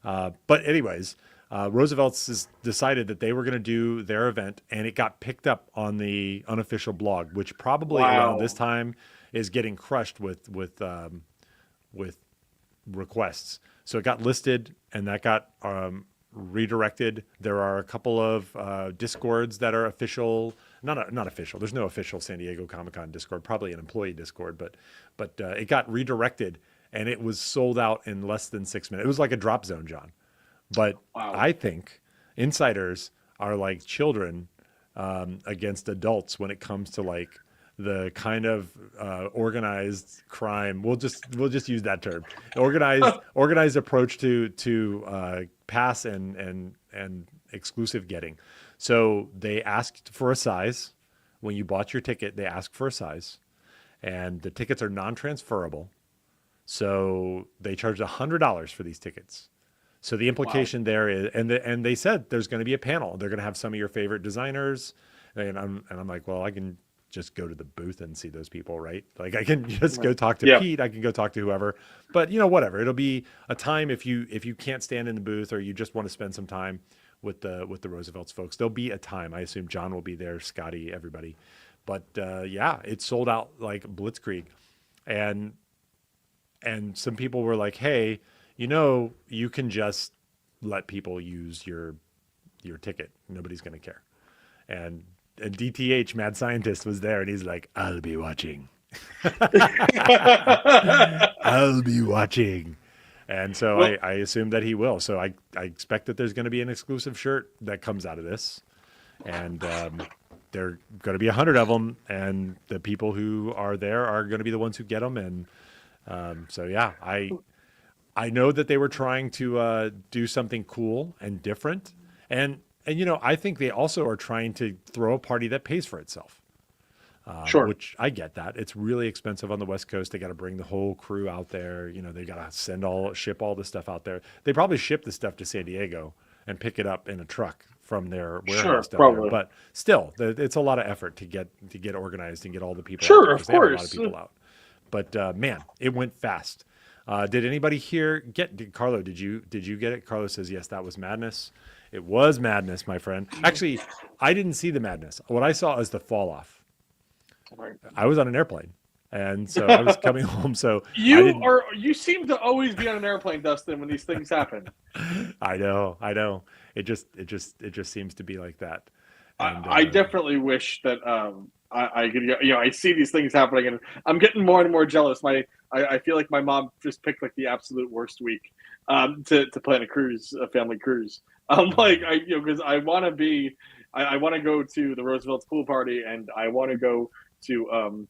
But anyways, Roosevelt's has decided that they were going to do their event, and it got picked up on the unofficial blog, which probably around this time is getting crushed with requests. So it got listed, and that got redirected. There are a couple of Discords that are official, not official. There's no official San Diego Comic-Con Discord, probably an employee Discord, but it got redirected, and it was sold out in less than 6 minutes. It was like a drop zone, John. But I think insiders are like children against adults when it comes to like the kind of organized crime. We'll just use that term. Organized approach to pass and exclusive getting. So they asked for a size. When you bought your ticket, they asked for a size, and the tickets are non-transferable. So they charged $100 for these tickets. So the implication there is, and they said there's going to be a panel. They're going to have some of your favorite designers, and I'm like, well, I can just go to the booth and see those people, right? Like I can just go talk to Pete. I can go talk to whoever. But whatever. It'll be a time if you can't stand in the booth or you just want to spend some time with the Roosevelt's folks. There'll be a time. I assume John will be there, Scotty, everybody. But it's sold out like blitzkrieg, and some people were like, hey, you can just let people use your ticket. Nobody's going to care. And DTH, Mad Scientist, was there, and he's like, I'll be watching. I'll be watching. And so I assume that he will. So I expect that there's going to be an exclusive shirt that comes out of this. And there are going to be 100 of them, and the people who are there are going to be the ones who get them. And I know that they were trying to do something cool and different. And I think they also are trying to throw a party that pays for itself. Which I get that. It's really expensive on the West Coast. They got to bring the whole crew out there. They got to ship all the stuff out there. They probably ship the stuff to San Diego and pick it up in a truck from their warehouse down there. But still, it's a lot of effort to get organized and get all the people out there, of course. They have a lot of people out. But man, it went fast. Did anybody here Carlo, did you get it? Carlo says, yes, that was madness. It was madness, my friend. Actually, I didn't see the madness. What I saw is the fall off. I was on an airplane, and so I was coming home. So you seem to always be on an airplane, Dustin, when these things happen. I know. It just seems to be like that. And, I definitely wish that I could. I see these things happening, and I'm getting more and more jealous. I feel like my mom just picked like the absolute worst week to plan a family cruise. Because I want to go to the Roosevelt's pool party, and I want to go to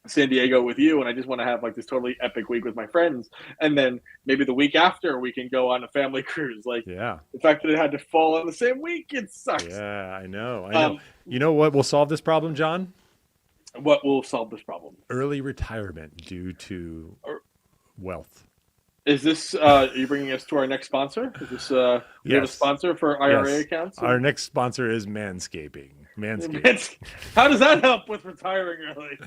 San Diego with you, and I just want to have like this totally epic week with my friends, and then maybe the week after we can go on a family cruise. The fact that it had to fall on the same week, it sucks. Yeah, I know. You know what will solve this problem, John? What will solve this problem? Early retirement due to wealth. Is this are you bringing us to our next sponsor? Is this you have a sponsor for IRA accounts? Our next sponsor is Manscaping. How does that help with retiring early?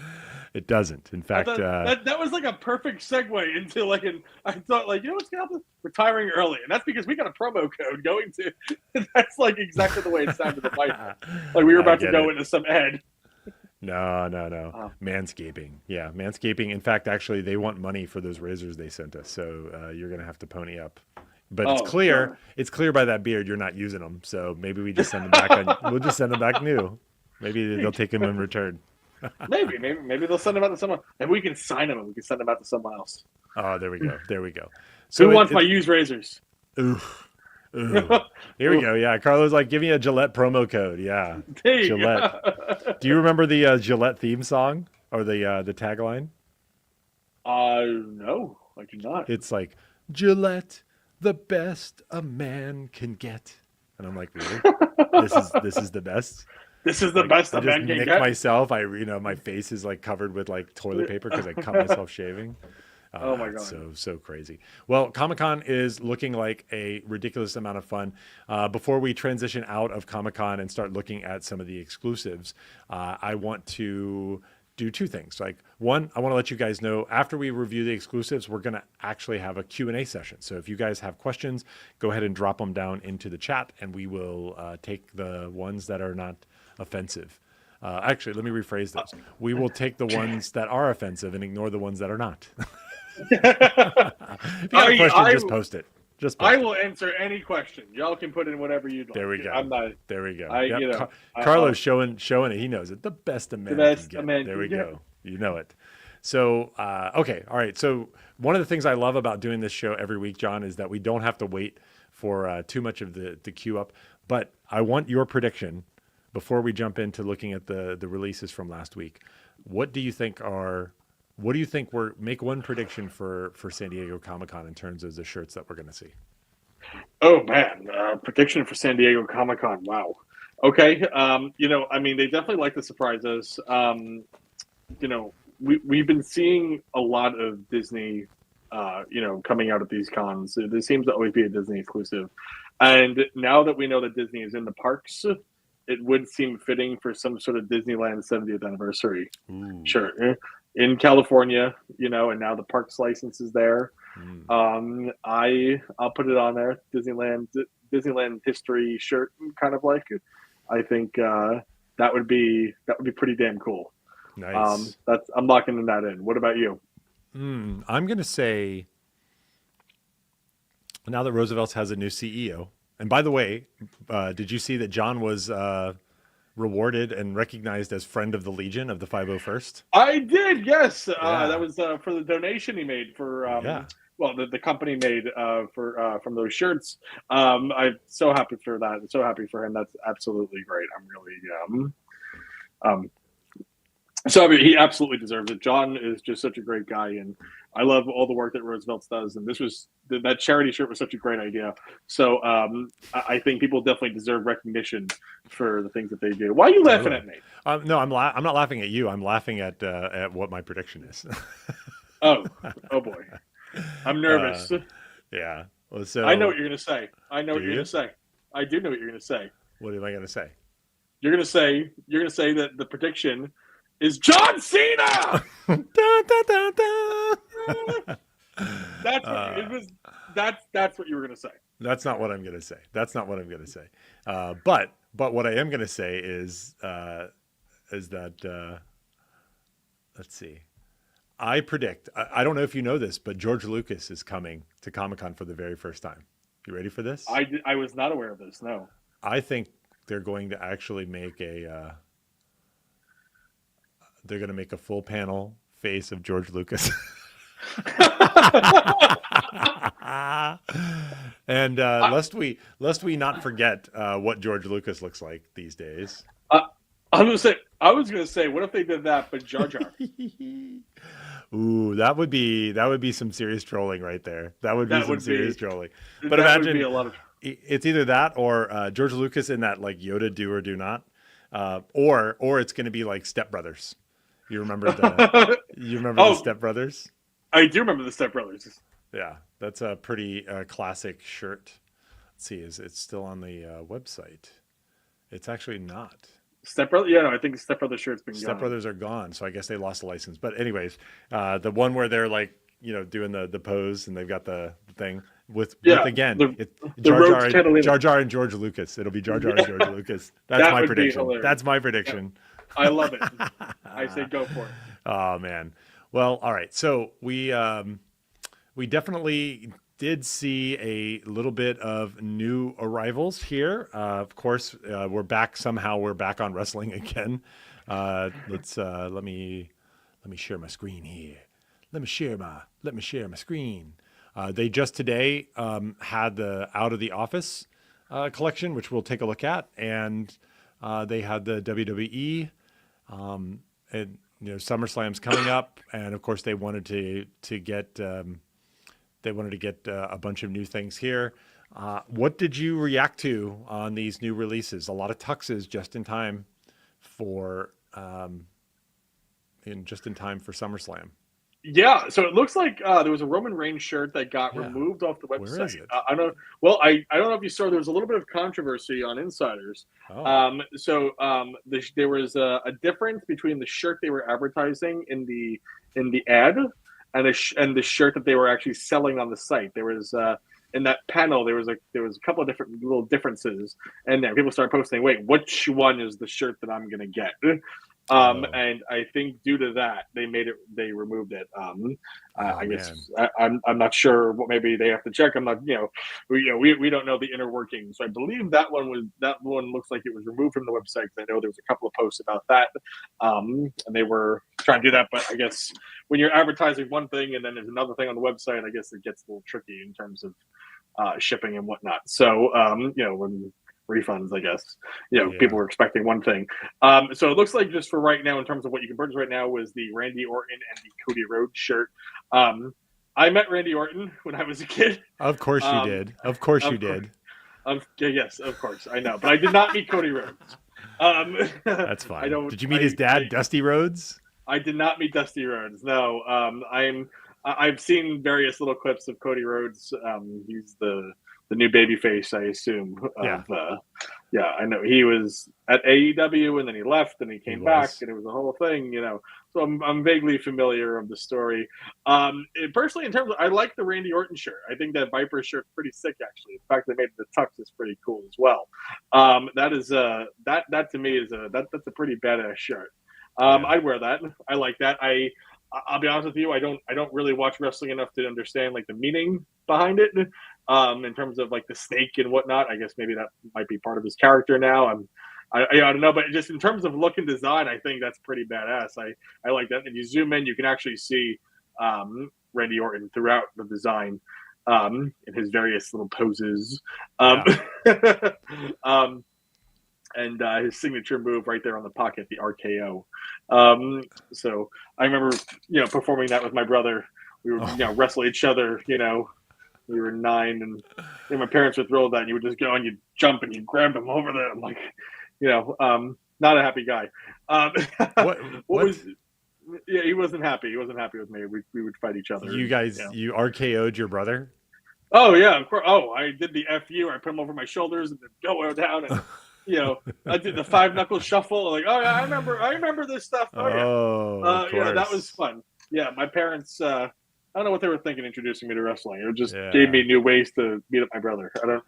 It doesn't. In fact, that was like a perfect segue into I thought what's going to help with retiring early, and that's because we got a promo code going to. That's like exactly the way it sounded to my like we were about to go into some ad. No. Manscaping. Yeah, Manscaping. In fact, actually, they want money for those razors they sent us, so you're going to have to pony up. But it's clear. Sure. It's clear by that beard you're not using them. So maybe we just send them back. We'll just send them back new. Maybe they'll take them in return. maybe they'll send them out to someone. Maybe we can sign them and we can send them out to someone else. Oh, there we go. So who wants my used razors? Ooh. Here we go. Yeah, Carlo's like, give me a Gillette promo code. Yeah, Gillette. Do you remember the Gillette theme song or the tagline? No, I do not. It's like Gillette, the best a man can get. And I'm like, really? This is the best. This is the Like best I a just man can nick get. myself. My face is like covered with like toilet paper because I cut myself shaving. Oh my It's God. so crazy. Well, Comic-Con is looking like a ridiculous amount of fun. Before we transition out of Comic-Con and start looking at some of the exclusives, I want to do two things. Like one, I want to let you guys know after we review the exclusives, we're going to actually have a Q&A session. So if you guys have questions, go ahead and drop them down into the chat and we will take the ones that are not offensive. Actually, let me rephrase those. We will take the ones that are offensive and ignore the ones that are not. If you have a question, just post it. Just post I it. will answer any question. Y'all can put in whatever you'd like. There we go. I'm not. There we go. Yep. Carlos showing it. He knows it. The best a man best can a get. man There can we get. go. You know it. So, okay. All right. So one of the things I love about doing this show every week, John, is that we don't have to wait for too much of the queue up. But I want your prediction before we jump into looking at the releases from last week. What do you think make one prediction for San Diego Comic-Con in terms of the shirts that we're going to see? Oh man, prediction for San Diego Comic-Con. Wow. Okay. They definitely like to surprise us. We've been seeing a lot of Disney, coming out at these cons. There seems to always be a Disney exclusive, and now that we know that Disney is in the parks, it would seem fitting for some sort of Disneyland 70th anniversary shirt in California. And now the parks license is there. I'll put it on there. Disneyland history shirt, kind of like. I think that would be pretty damn cool. Nice. I'm locking that in. What about you? I'm going to say, now that Roosevelt's has a new CEO, and by the way, did you see that John was rewarded and recognized as Friend of the Legion of the 501st? I did, yes. Yeah. That was for the donation he made for, the company made from those shirts. I'm so happy for that. I'm so happy for him. That's absolutely great. I'm really, so I mean, he absolutely deserves it. John is just such a great guy, and I love all the work that Roosevelt's does. And that charity shirt was such a great idea. So I think people definitely deserve recognition for the things that they do. Why are you laughing at me? No, I'm not laughing at you. I'm laughing at what my prediction is. Oh boy, I'm nervous. Yeah. Well, so I know what you're going to say. I know what you're you? going to say. I do know what you're going to say. What am I going to say? You're going to say that the prediction is John Cena. Dun, dun, dun, dun. That's what it was. That's what you were going to say. That's not what I'm going to say. But what I am going to say is that let's see. I predict. I don't know if you know this, but George Lucas is coming to Comic-Con for the very first time. You ready for this? I was not aware of this. No. I think they're going to actually make a. They're going to make a full panel face of George Lucas. And lest we not forget what George Lucas looks like these days. I was gonna say, what if they did that, but Jar Jar? Ooh, that would be some serious trolling right there. That would be some serious trolling. But that imagine would be a lot of. It's either that or George Lucas in that like Yoda do or do not, or it's going to be like Step Brothers. You remember the Step Brothers? I do remember the Step Brothers. Yeah, that's a pretty classic shirt. Let's see, is it still on the website? It's actually not. Step Brothers? Yeah, no, I think Step Brothers shirt's been gone. Step Brothers are gone, so I guess they lost the license. But anyways, the one where they're like, doing the pose and they've got the thing with again, Jar Jar and George Lucas. It'll be Jar Jar and George Lucas. That's my prediction. That's my prediction. Yeah, I love it. I say go for it. Oh man. Well, all right. So we definitely did see a little bit of new arrivals here. Of course, we're back somehow. We're back on wrestling again. Let me share my screen here. Let me share my screen. They just today had the Out of the Office collection, which we'll take a look at, and they had the WWE. And SummerSlam's coming up, and of course they wanted to get a bunch of new things here. What did you react to on these new releases? A lot of tuxes just in time for SummerSlam. Yeah, so it looks like there was a Roman Reigns shirt that got removed off the website. Where is it? I don't. Well, I don't know if you saw. There was a little bit of controversy on Insiders. Oh. There was a difference between the shirt they were advertising in the ad and the shirt that they were actually selling on the site. There was in that panel there was a couple of different little differences, and then people started posting, "Wait, which one is the shirt that I'm going to get?" And I think due to that, they removed it. I guess I'm not sure what, maybe they have to check. I'm not, we don't know the inner workings. So I believe that one looks like it was removed from the website. I know there was a couple of posts about that. And they were trying to do that, but I guess when you're advertising one thing and then there's another thing on the website, I guess it gets a little tricky in terms of shipping and whatnot. So, when refunds, I guess, people were expecting one thing. So it looks like just for right now, in terms of what you can purchase right now, was the Randy Orton and the Cody Rhodes shirt. I met Randy Orton when I was a kid. Of course you did. Of course you did. Yes, of course, I know. But I did not meet Cody Rhodes. That's fine. Did you meet his dad, Dusty Rhodes? I did not meet Dusty Rhodes. No. I've seen various little clips of Cody Rhodes. He's the new babyface, I assume. I know he was at AEW and then he left and he came back and it was a whole thing, So I'm vaguely familiar of the story. Personally, in terms of, I like the Randy Orton shirt. I think that Viper shirt's pretty sick, actually. The fact they made the tux is pretty cool as well. That is that to me is that's a pretty badass shirt. I'd wear that. I like that. I'll be honest with you. I don't really watch wrestling enough to understand like the meaning behind it. In terms of like the snake and whatnot, I guess maybe that might be part of his character now. I don't know, but just in terms of look and design, I think that's pretty badass. I like that. And you zoom in, you can actually see Randy Orton throughout the design in his various little poses. And his signature move right there on the pocket, the RKO. So I remember, performing that with my brother. We would, wrestle each other, we were 9 and my parents were thrilled that you would just go and you'd jump and you grab them over there. I'm like, not a happy guy. He wasn't happy. He wasn't happy with me. We would fight each other. You guys, you RKO'd your brother? Oh yeah, of course. Oh, I did the FU. I put him over my shoulders and then go down and I did the 5 knuckle shuffle. Like, oh yeah, I remember this stuff. Oh yeah, that was fun. Yeah, my parents. I don't know what they were thinking introducing me to wrestling. It just gave me new ways to meet up my brother. I don't.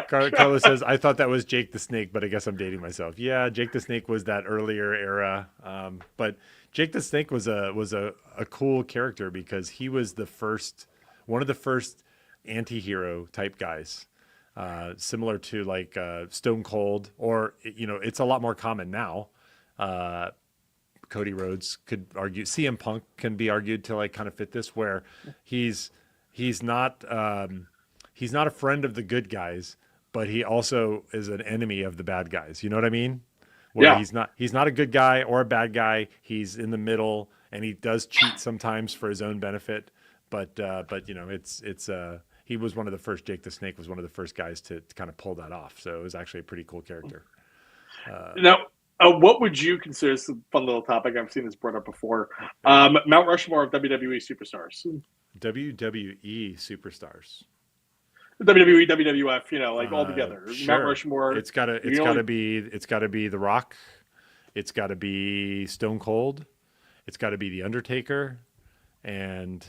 Carlos says, I thought that was Jake the Snake, but I guess I'm dating myself. Yeah, Jake the Snake was that earlier era. But Jake the Snake was a cool character because he was one of the first anti-hero type guys. Similar to like Stone Cold, or it's a lot more common now. Cody Rhodes could argue. CM Punk can be argued to like kind of fit this, where he's not a friend of the good guys, but he also is an enemy of the bad guys. You know what I mean? Where he's not a good guy or a bad guy. He's in the middle, and he does cheat sometimes for his own benefit. But it's he was one of the first. Jake the Snake was one of the first guys to kind of pull that off. So it was actually a pretty cool character. Now, what would you consider? It's a fun little topic. I've seen this brought up before. Mount Rushmore of WWE superstars. WWE superstars. WWE, WWF, all together. Sure. Mount Rushmore. It's gotta be The Rock. It's gotta be Stone Cold. It's gotta be The Undertaker. And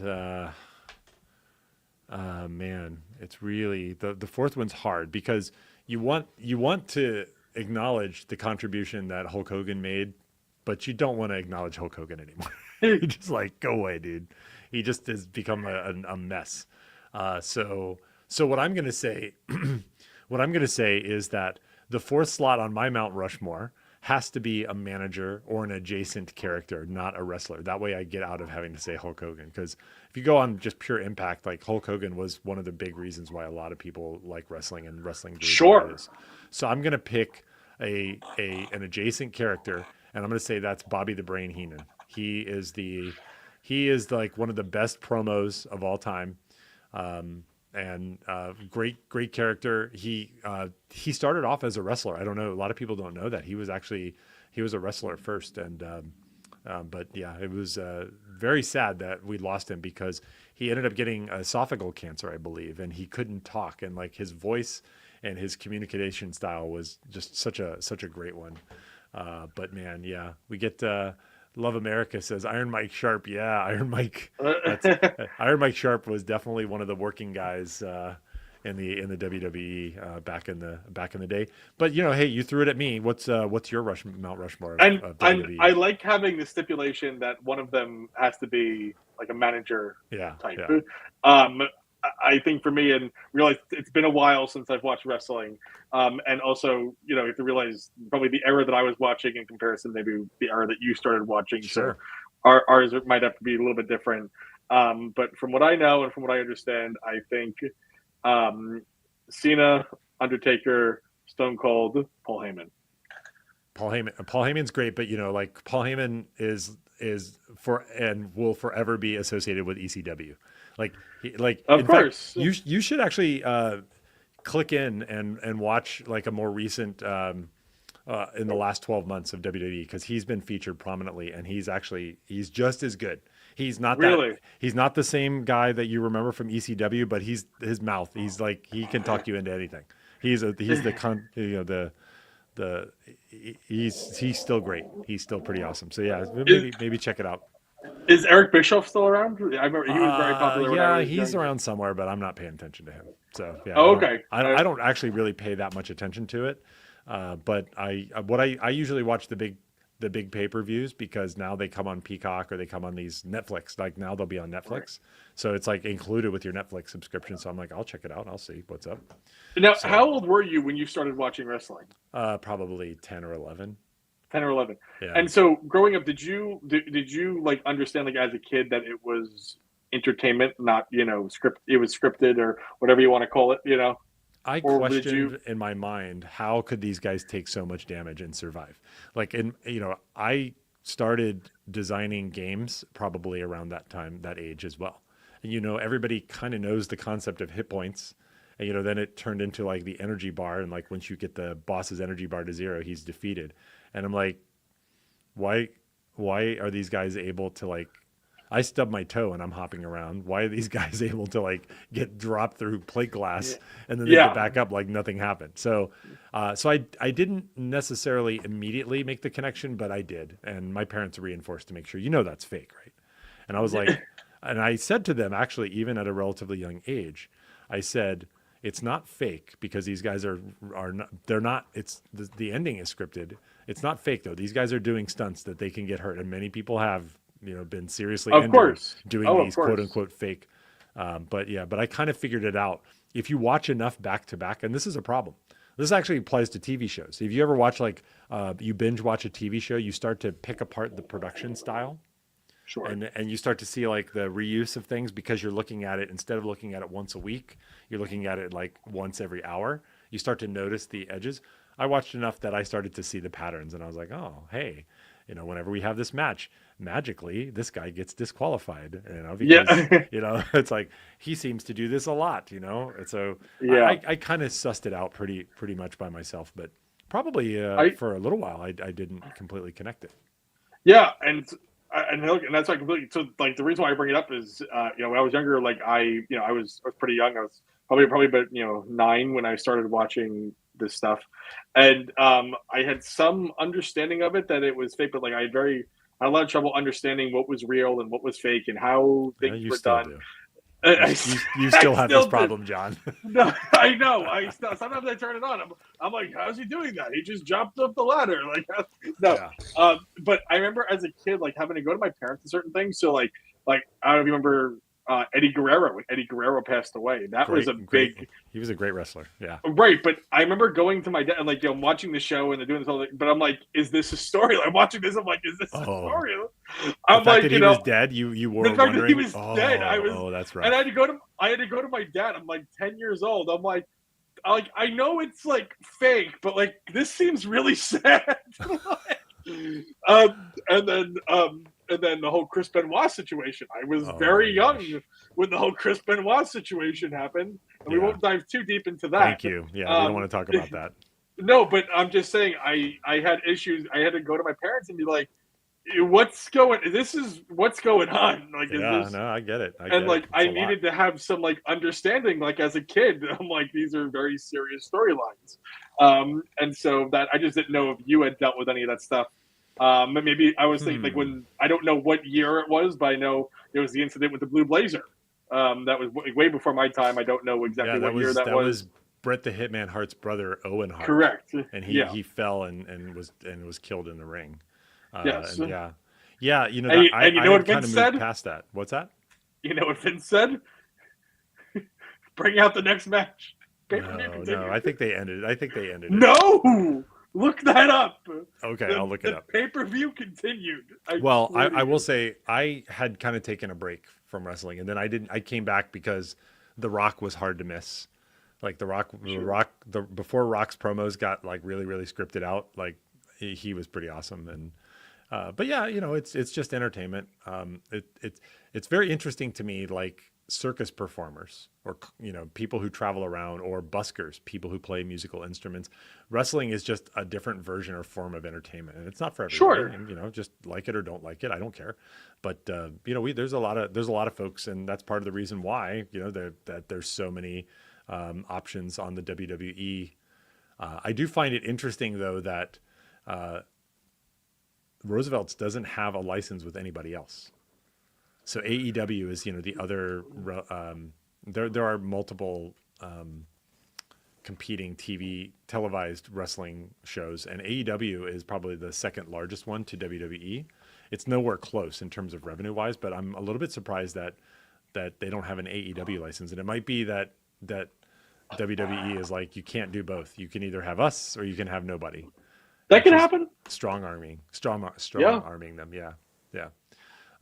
man, it's really the fourth one's hard because you want to acknowledge the contribution that Hulk Hogan made, but you don't want to acknowledge Hulk Hogan anymore. You just like, go away, dude. He just has become a mess. So what I'm going to say, is that the fourth slot on my Mount Rushmore has to be a manager or an adjacent character, not a wrestler. That way I get out of having to say Hulk Hogan. Because if you go on just pure impact, like Hulk Hogan was one of the big reasons why a lot of people like wrestling and wrestling. Sure. So I'm going to pick an adjacent character, and I'm going to say that's Bobby the Brain Heenan. He is like one of the best promos of all time. And great character. He started off as a wrestler. I don't know. A lot of people don't know that he was a wrestler first. And but yeah, it was very sad that we lost him because he ended up getting esophageal cancer, I believe, and he couldn't talk. And like his voice and his communication style was just such a great one. But man, yeah, we get. Love America says Iron Mike Sharp. Yeah, Iron Mike. Iron Mike Sharp was definitely one of the working guys in the WWE back in the day. But hey, you threw it at me. What's your Mount Rushmore of WWE? I like having the stipulation that one of them has to be like a manager type. Yeah. I think for me, and realize it's been a while since I've watched wrestling, and also you have to realize probably the era that I was watching in comparison, maybe the era that you started watching. Sure. So ours might have to be a little bit different. But from what I know and from what I understand, I think Cena, Undertaker, Stone Cold, Paul Heyman. Paul Heyman's great, but like Paul Heyman is and will forever be associated with ECW. Of course, fact, you should actually click in and watch like a more recent in the last 12 months of WWE because he's been featured prominently and he's just as good. He's not he's not the same guy that you remember from ECW, but his mouth. He's like he can talk you into anything. He's still great. He's still pretty awesome. So yeah, maybe check it out. Is Eric Bischoff still around? I remember he was very popular. Yeah, he's around somewhere, but I'm not paying attention to him. So yeah. Oh, okay. I don't actually really pay that much attention to it. But I usually watch the big pay-per-views because now they come on Peacock or they come on these Netflix. Like now they'll be on Netflix. Right. So it's like included with your Netflix subscription. So I'm like, I'll check it out. I'll see what's up. Now, how old were you when you started watching wrestling? Probably 10 or 11. 10 or 11. Yeah. And so growing up, did you like understand like as a kid that it was entertainment, not, it was scripted or whatever you want to call it, I questioned in my mind, how could these guys take so much damage and survive? Like, I started designing games probably around that age as well. And, everybody kind of knows the concept of hit points. And, then it turned into like the energy bar. And like, once you get the boss's energy bar to 0, he's defeated. And I'm like, why are these guys able to like, I stub my toe and I'm hopping around. Why are these guys able to like get dropped through plate glass and then they get back up like nothing happened? So I didn't necessarily immediately make the connection, but I did. And my parents reinforced to make sure, that's fake, right? And I was like, and I said to them, actually, even at a relatively young age, I said, it's not fake because these guys are not, they're not, it's the ending is scripted. It's not fake though. These guys are doing stunts that they can get hurt. And many people have, been seriously injured doing these quote unquote fake. But I kind of figured it out. If you watch enough back to back, and this is a problem. This actually applies to TV shows. If you ever watch you binge watch a TV show, you start to pick apart the production style. Sure. And you start to see like the reuse of things because you're looking at it, instead of looking at it once a week, you're looking at it like once every hour. You start to notice the edges. I watched enough that I started to see the patterns and I was like, oh, hey, whenever we have this match, magically this guy gets disqualified, because it's like he seems to do this a lot, and so I kind of sussed it out pretty much by myself, but probably for a little while I didn't completely connect it. And that's like completely. So like the reason why I bring it up is when I was younger, like I was pretty young. I was probably about 9 when I started watching this stuff, and I had some understanding of it that it was fake, but like I had a lot of trouble understanding what was real and what was fake and how things were done. You still have this problem, John. No, I know. Sometimes I turn it on. I'm like, how's he doing that? He just jumped up the ladder. Like, no. Yeah. But I remember as a kid, like having to go to my parents for certain things. So like I don't remember Eddie Guerrero when Eddie Guerrero passed away. That was a big. He was a great wrestler. Yeah. Right, but I remember going to my dad and like watching the show and they're doing this whole thing. But I'm like, is this a story? I'm watching this. I'm like, is this a story? I'm the fact that he was dead. You were the fact that he was dead. I was. Oh, that's right. And I had to go to my dad. I'm like 10 years old. I'm like I know it's like fake, but like this seems really sad. And then and then the whole Chris Benoit situation. I was Oh very my young gosh. when the whole Chris Benoit situation happened, and we Yeah. won't dive too deep into that. Thank you. Yeah, we don't want to talk about that. No, but I'm just saying, I had issues. I had to go to my parents and be like, what's going on, like, is Yeah, this? no, I get it. I And get it. like, It's I a lot. needed to have some like understanding, like as a kid. I'm like, these are very serious storylines. And so that I just didn't know if you had dealt with any of that stuff. But maybe I was thinking, like, when I don't know what year it was, but I know there was the incident with the Blue Blazer. That was way before my time. I don't know exactly Yeah, what year that was. Brett the Hitman Hart's brother, Owen Hart. Correct. And Yeah. he fell and was killed in the ring. Yes. And yeah, you know, And that, you know what kind Vince of moved said? past that. What's that? You know what Vince said? Bring out the next match. No, I think they ended it. No, look that up. Okay, I'll look it up. Pay-per-view continued. Well, I will say I had kind of taken a break from wrestling, and then I came back because The Rock was hard to miss. Like before Rock's promos got like really, really scripted out, like he was pretty awesome. And but yeah, you know, it's just entertainment. It's very interesting to me, like circus performers or, you know, people who travel around, or buskers, people who play musical instruments. Wrestling is just a different version or form of entertainment, and it's not for everybody. Sure. And, you know, just like it or don't like it, I don't care. But you know, there's a lot of folks, and that's part of the reason why, you know, that there's so many options on the WWE. I do find it interesting though that Roosevelt's doesn't have a license with anybody else. So AEW is, you know, the other. There are multiple competing televised wrestling shows, and AEW is probably the second largest one to WWE. It's nowhere close in terms of revenue wise, but I'm a little bit surprised that they don't have an AEW license, and it might be that WWE is like, you can't do both. You can either have us or you can have nobody. That can happen. Strong arming them. Yeah.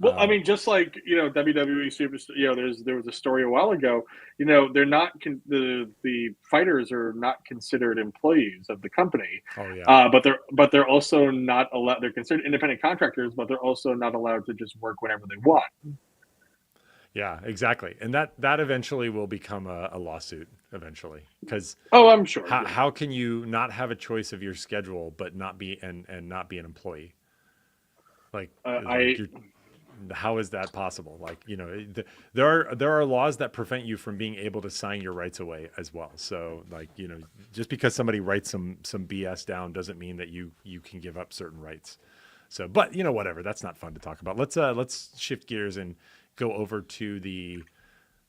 Well, I mean, just like, you know, WWE Superstar, you know, there was a story a while ago, you know, they're not, the fighters are not considered employees of the company. Oh yeah. But they're also not allowed, they're considered independent contractors, but they're also not allowed to just work whenever they want. Yeah, exactly. And that eventually will become a lawsuit eventually, because I'm sure. How can you not have a choice of your schedule but not be and not be an employee? Like, how is that possible? Like, you know, there are laws that prevent you from being able to sign your rights away as well. So, like, you know, just because somebody writes some BS down doesn't mean that you can give up certain rights. So, but you know, whatever. That's not fun to talk about. Let's shift gears and go over to the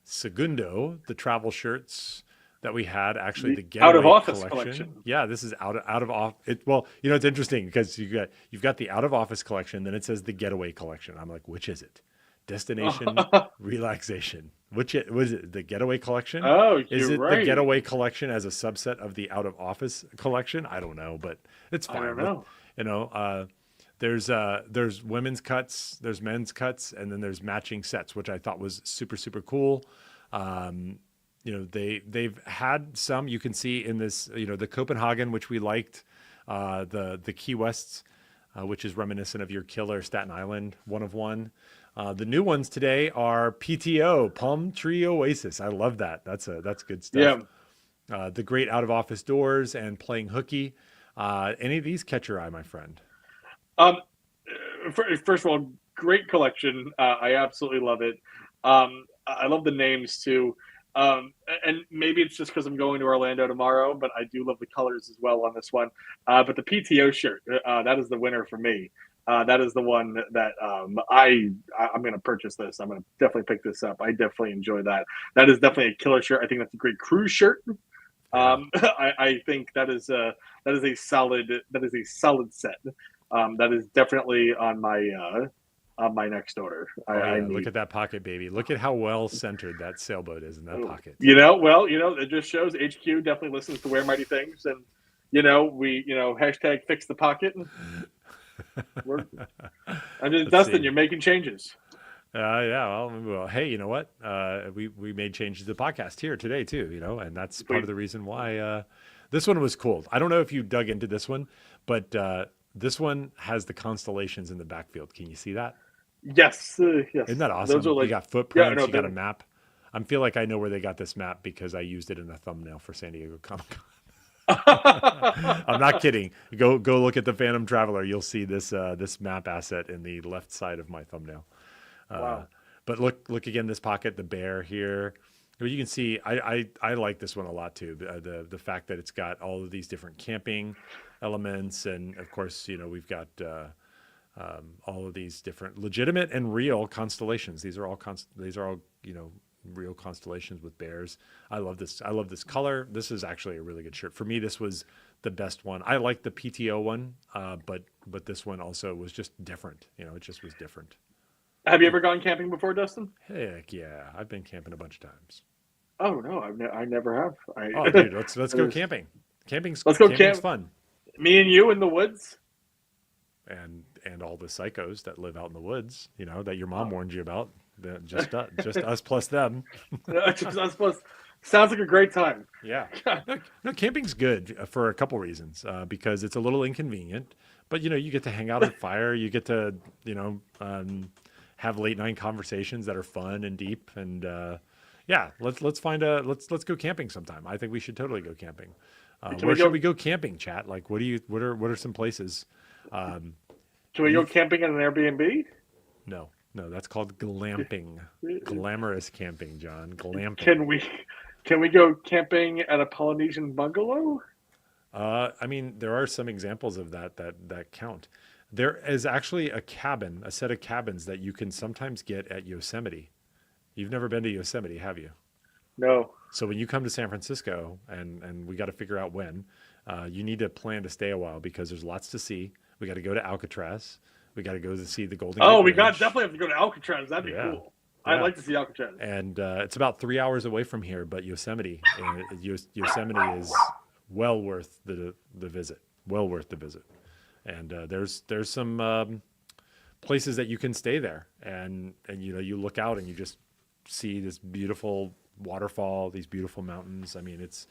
Segundo, the travel shirts that we had, actually the Getaway out of office collection. Yeah, this is out of off. Well, you know, it's interesting because you've got the out of office collection, then it says the Getaway collection. I'm like, which is it? Destination Relaxation. Was it the Getaway collection? Oh, is it right. the Getaway collection as a subset of the out of office collection? I don't know, but it's fine. I don't know. You know, there's women's cuts, there's men's cuts, and then there's matching sets, which I thought was super, super cool. You know, they've had some, you can see in this, you know, the Copenhagen, which we liked, the Key Wests, which is reminiscent of your killer Staten Island, one of one. The new ones today are PTO, Palm Tree Oasis. I love that. That's good stuff. Yeah. The great out of office doors and playing hooky. Any of these catch your eye, my friend? First of all, great collection. I absolutely love it. I love the names too. And maybe it's just because I'm going to Orlando tomorrow, but I do love the colors as well on this one. But the PTO shirt, that is the winner for me. That is the one that I'm going to purchase this. I'm going to definitely pick this up. I definitely enjoy that. That is definitely a killer shirt. I think that's a great cruise shirt. I think that is a solid set. That is definitely on my next order. Look at that pocket, baby. Look at how well centered that sailboat is in that pocket. You know, well, you know, it just shows HQ definitely listens to Wear Mighty Things, and you know, we, you know, hashtag fix the pocket. I'm just Dustin. You're making changes. Yeah. Well, hey, you know what? We made changes to the podcast here today too. You know, and that's part of the reason why this one was cool. I don't know if you dug into this one, but this one has the constellations in the backfield. Can you see that? Yes, yes. Isn't that awesome? Those are like, You got footprints, yeah, no, you got a map. I feel like I know where they got this map because I used it in a thumbnail for San Diego Comic Con. I'm not kidding. Go look at the Phantom Traveler. You'll see this map asset in the left side of my thumbnail. Wow. But look again. This pocket, the bear here. You can see I like this one a lot too. The fact that it's got all of these different camping elements, and of course we've got all of these different legitimate and real constellations. These are all real constellations with bears. I love this. I love this color. This is actually a really good shirt. For me, this was the best one. I like the PTO one, but this one also was just different. It just was different. Have you ever gone camping before, Dustin? Heck yeah, I've been camping a bunch of times. Oh no, I never have. Oh dude, let's go camping. Camping's fun. Me and you in the woods. And all the psychos that live out in the woods, that your mom warned you about. Just us plus them. Just us plus. Sounds like a great time. Yeah. No, camping's good for a couple reasons. Because it's a little inconvenient, but you get to hang out at fire. You get to have late night conversations that are fun and deep. And yeah, let's go camping sometime. I think we should totally go camping. Where should we go camping, chat? Like, what are some places? Can we go camping at an Airbnb? No, that's called glamping. Glamorous camping, John. Glamping. Can we go camping at a Polynesian bungalow? I mean, there are some examples of that count. There is actually a set of cabins that you can sometimes get at Yosemite. You've never been to Yosemite, have you? No. So when you come to San Francisco, and we got to figure out when, you need to plan to stay a while because there's lots to see. We got to go to Alcatraz. We got to go to see the Golden Gate Bridge. Definitely have to go to Alcatraz. That'd be cool. Yeah. I'd like to see Alcatraz. And it's about 3 hours away from here, but Yosemite is well worth the visit. Well worth the visit. And there's some places that you can stay there, and you look out and you just see this beautiful waterfall, these beautiful mountains. I mean, it's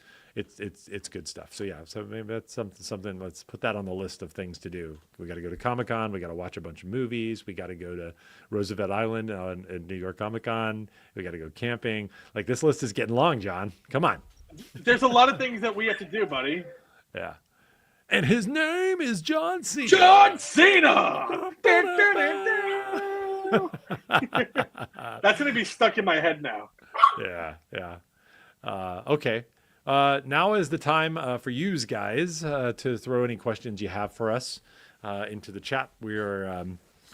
good stuff. So yeah, so maybe that's something. Let's put that on the list of things to do. We got to go to Comic-Con. We got to watch a bunch of movies. We got to go to Roosevelt Island at New York Comic-Con. We got to go camping. Like, this list is getting long, John. Come on. There's a lot of things that we have to do, buddy. Yeah. And his name is John Cena. John Cena. That's gonna be stuck in my head now. Yeah. Okay. Now is the time for you guys to throw any questions you have for us into the chat. We are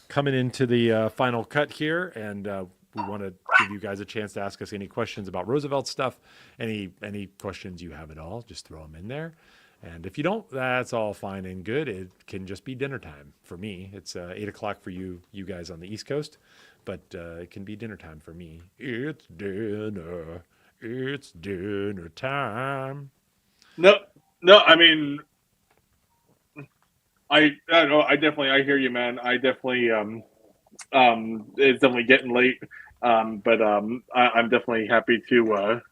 coming into the final cut here, and we want to give you guys a chance to ask us any questions about Roosevelt stuff. Any questions you have at all, just throw them in there. And if you don't, that's all fine and good. It can just be dinner time for me. It's 8 o'clock for you guys on the East Coast, but it can be dinner time for me. It's dinner. It's dinner time. No. I mean, I don't know. I hear you, man. I definitely, it's definitely getting late. But I'm definitely happy to.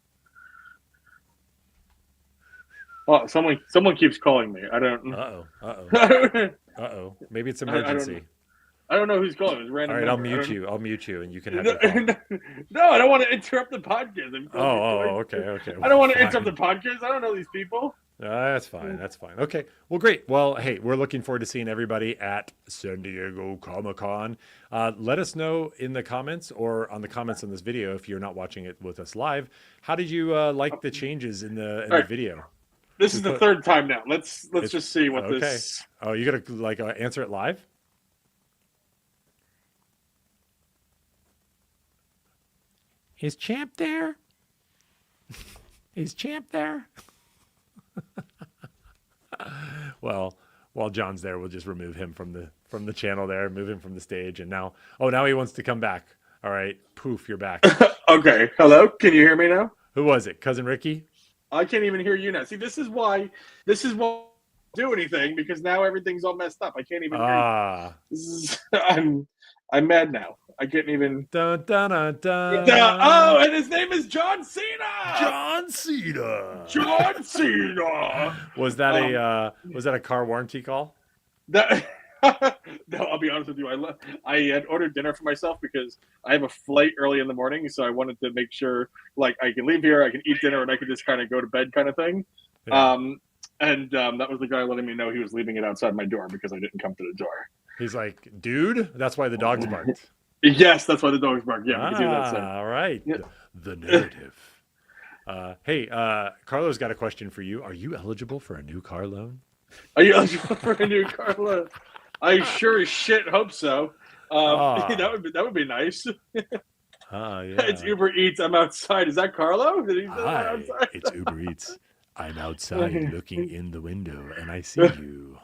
Oh, someone keeps calling me. I don't. Uh-oh. Maybe it's emergency. I don't know who's calling. It's random. All right, number. I'll mute you, and you can have your call. No, I don't want to interrupt the podcast. Okay. I don't want to interrupt the podcast. I don't know these people. That's fine. Okay. Well, great. Well, hey, we're looking forward to seeing everybody at San Diego Comic-Con. Let us know in the comments or on the comments on this video if you're not watching it with us live. How did you like the changes in the video? This is the third time now. Let's just see what this. Oh, you gotta answer it live? Is Champ there? Is Champ there? Well, while John's there, we'll just remove him from the channel there, move him from the stage, and now he wants to come back. All right, poof, you're back. Okay, hello. Can you hear me now? Who was it? Cousin Ricky? I can't even hear you now. See, this is why do anything, because now everything's all messed up. I can't even hear you. I'm mad now. I can't even. Dun, dun, dun, dun. Oh, and his name is John Cena. John Cena. John Cena. Was that a car warranty call? That No, I'll be honest with you. I had ordered dinner for myself because I have a flight early in the morning, so I wanted to make sure like I can leave here, I can eat dinner, and I could just kind of go to bed, kind of thing. Yeah. That was the guy letting me know he was leaving it outside my door because I didn't come to the door. He's like, dude, that's why the dogs barked. Yes, that's why the dogs bark. Yeah, we can do that. So. All right. Yeah. The narrative. Hey, Carlo's got a question for you. Are you eligible for a new car loan? Are you eligible for a new car loan? I sure as shit hope so. That would be nice. Yeah. It's Uber Eats. I'm outside. Is that Carlo? Did he say Hi, outside? it's Uber Eats. I'm outside looking in the window, and I see you.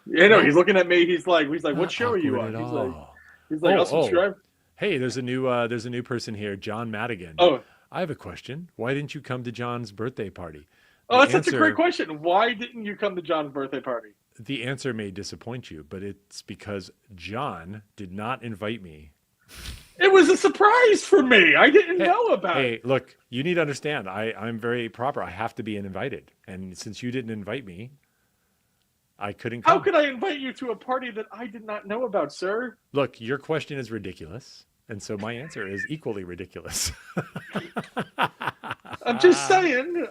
Yeah, no, he's looking at me. He's like, what show are you on? He's like, I'll subscribe. Hey, there's a new person here, John Madigan. Oh, I have a question. Why didn't you come to John's birthday party? Oh, that's such a great question. Why didn't you come to John's birthday party? The answer may disappoint you, but it's because John did not invite me. It was a surprise for me. I didn't know about it. Hey, look, you need to understand. I'm very proper. I have to be invited. And since you didn't invite me, I couldn't come. How could I invite you to a party that I did not know about, sir? Look, your question is ridiculous. And so my answer is equally ridiculous. I'm just saying.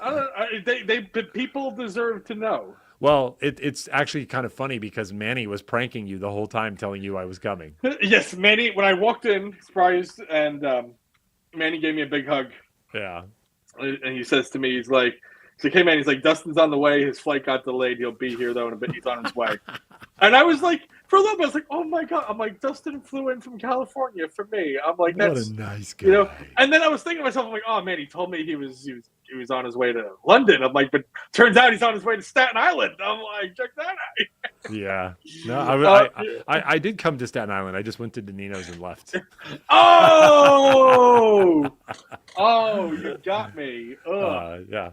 People deserve to know. Well, it's actually kind of funny because Manny was pranking you the whole time, telling you I was coming. Yes, Manny. When I walked in, surprised, and Manny gave me a big hug. Yeah. And he says to me, he's like, hey, man, he's like, Dustin's on the way. His flight got delayed. He'll be here, though, in a bit. He's on his way. And I was like, for a little bit, I was like, oh, my God. I'm like, Dustin flew in from California for me. I'm like, that's what a nice guy. You know? And then I was thinking to myself, I'm like, oh, man, he told me he was on his way to London. I'm like, but turns out he's on his way to Staten Island. I'm like, check that out. Yeah. No, I did come to Staten Island. I just went to Danino's and left. Oh, you got me. Yeah.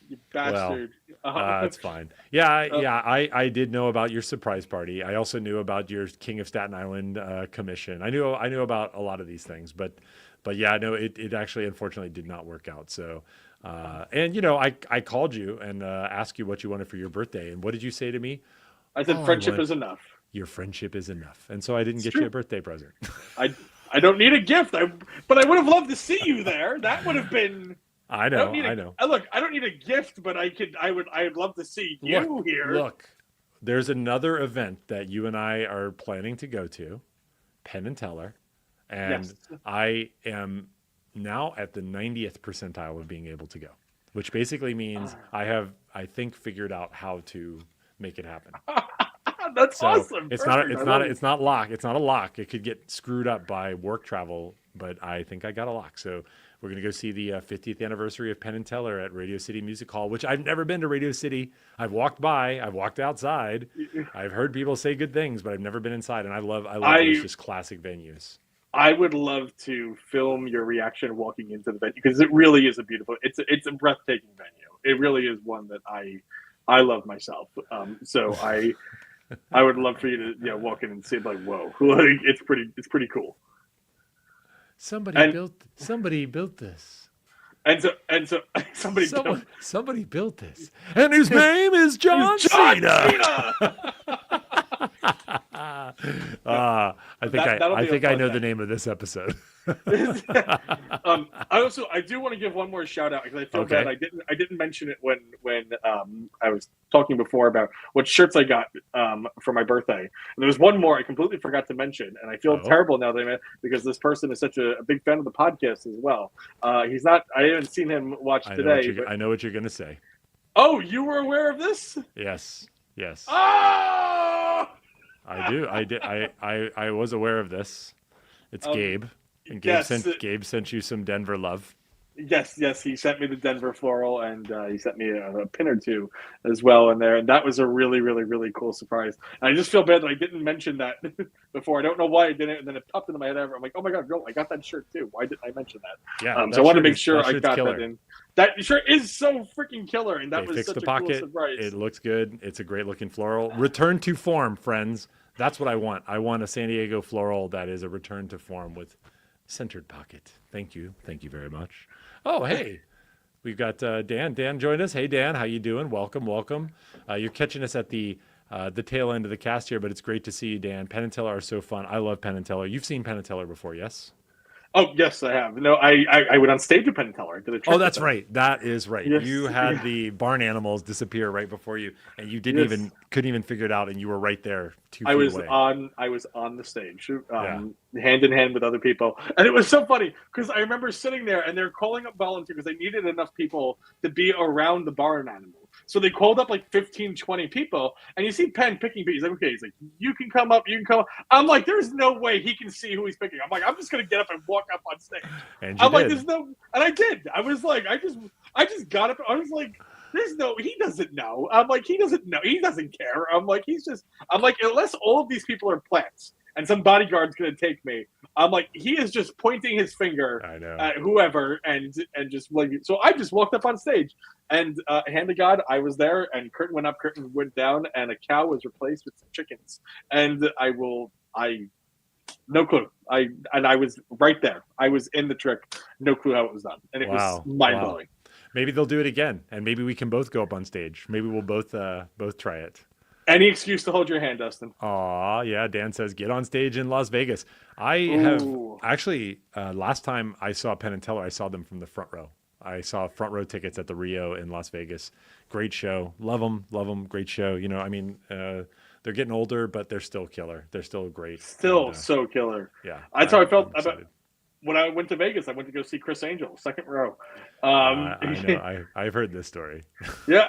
You bastard. It's fine. Yeah. I did know about your surprise party. I also knew about your King of Staten Island commission. I knew about a lot of these things, but yeah, no, it actually unfortunately did not work out. So, and I called you and asked you what you wanted for your birthday, and what did you say to me? I said friendship is enough. Your friendship is enough, and so I didn't get you a birthday present. I don't need a gift. But I would have loved to see you there. That would have been. I know. Look, I don't need a gift, but I'd love to see you here. Look, there's another event that you and I are planning to go to, Penn and Teller, and yes. I am now at the 90th percentile of being able to go, which basically means I think figured out how to make it happen. That's awesome. It's not a lock. It's not a lock. It could get screwed up by work travel, but I think I got a lock. So we're going to go see the 50th anniversary of Penn and Teller at Radio City Music Hall, which I've never been to Radio City. I've walked by, I've walked outside. I've heard people say good things, but I've never been inside. And I love those just classic venues. I would love to film your reaction walking into the venue because it really is it's a breathtaking venue. It really is one that I love myself. So I would love for you to walk in and see like, whoa, like it's pretty cool. Somebody built this. And so somebody built this. And his name is John Cena. I think I know the name of this episode. I do want to give one more shout out because I feel bad I didn't mention it when I was talking before about what shirts I got for my birthday. And there was one more I completely forgot to mention, and I feel terrible now because this person is such a big fan of the podcast as well. I haven't seen him watch today. I know what you're gonna say. Oh, you were aware of this? Yes. Oh! I do. I did. I was aware of this. It's Gabe. And Gabe sent you some Denver love. Yes. He sent me the Denver floral, and he sent me a pin or two as well in there. And that was a really, really, really cool surprise. And I just feel bad that I didn't mention that before. I don't know why I didn't. And then it popped into my head. I'm like, oh my God, no, I got that shirt too. Why didn't I mention that? Yeah. So I wanted to make sure I got that in. That shirt is so freaking killer. And that was such a cool surprise. It looks good. It's a great looking floral. Return to form, friends. That's what I want. I want a San Diego floral that is a return to form with centered pocket. Thank you very much. Oh, hey, we've got Dan. Dan joined us. Hey, Dan, how you doing? Welcome. You're catching us at the the tail end of the cast here, but it's great to see you, Dan. Penn and Teller are so fun. I love Penn and Teller. You've seen Penn and Teller before, yes? Oh yes, I have. No, I went on stage with Penn and Teller. I did a trick Oh, with that's them. right. That is right. Yes. You had the barn animals disappear right before you, and you didn't Yes. couldn't even figure it out, and you were right there 2 feet I was away. on the stage, hand in hand with other people, and it was so funny because I remember sitting there and they're calling up volunteers because they needed enough people to be around the barn animal. So they called up like 15, 20 people, and you see Penn picking. He's like, okay, he's like, you can come up, you can come up. I'm like, there's no way he can see who he's picking. I'm like, I'm just gonna get up and walk up on stage. And you I'm like, did. there's no, and I did. I was like, I just got up. I was like, there's no, he doesn't know. I'm like, he doesn't know. He doesn't care. I'm like, I'm like, unless all of these people are plants and some bodyguard's going to take me, I'm like, he is just pointing his finger at whoever and just like, so I just walked up on stage and hand to God, I was there and curtain went up, curtain went down, and a cow was replaced with some chickens. And no clue. I was right there. I was in the trick. No clue how it was done. And it was mind blowing. Maybe they'll do it again, and maybe we can both go up on stage. Maybe we'll both try it. Any excuse to hold your hand, Dustin. Aw, yeah. Dan says, get on stage in Las Vegas. I have actually, last time I saw Penn and Teller, I saw them from the front row. I saw front row tickets at the Rio in Las Vegas. Great show. Love them. Great show. You know, I mean, they're getting older, but they're still killer. They're still great. Still so killer. Yeah. That's how I felt about when I went to Vegas. I went to go see Chris Angel, second row. I know. I've heard this story. Yeah,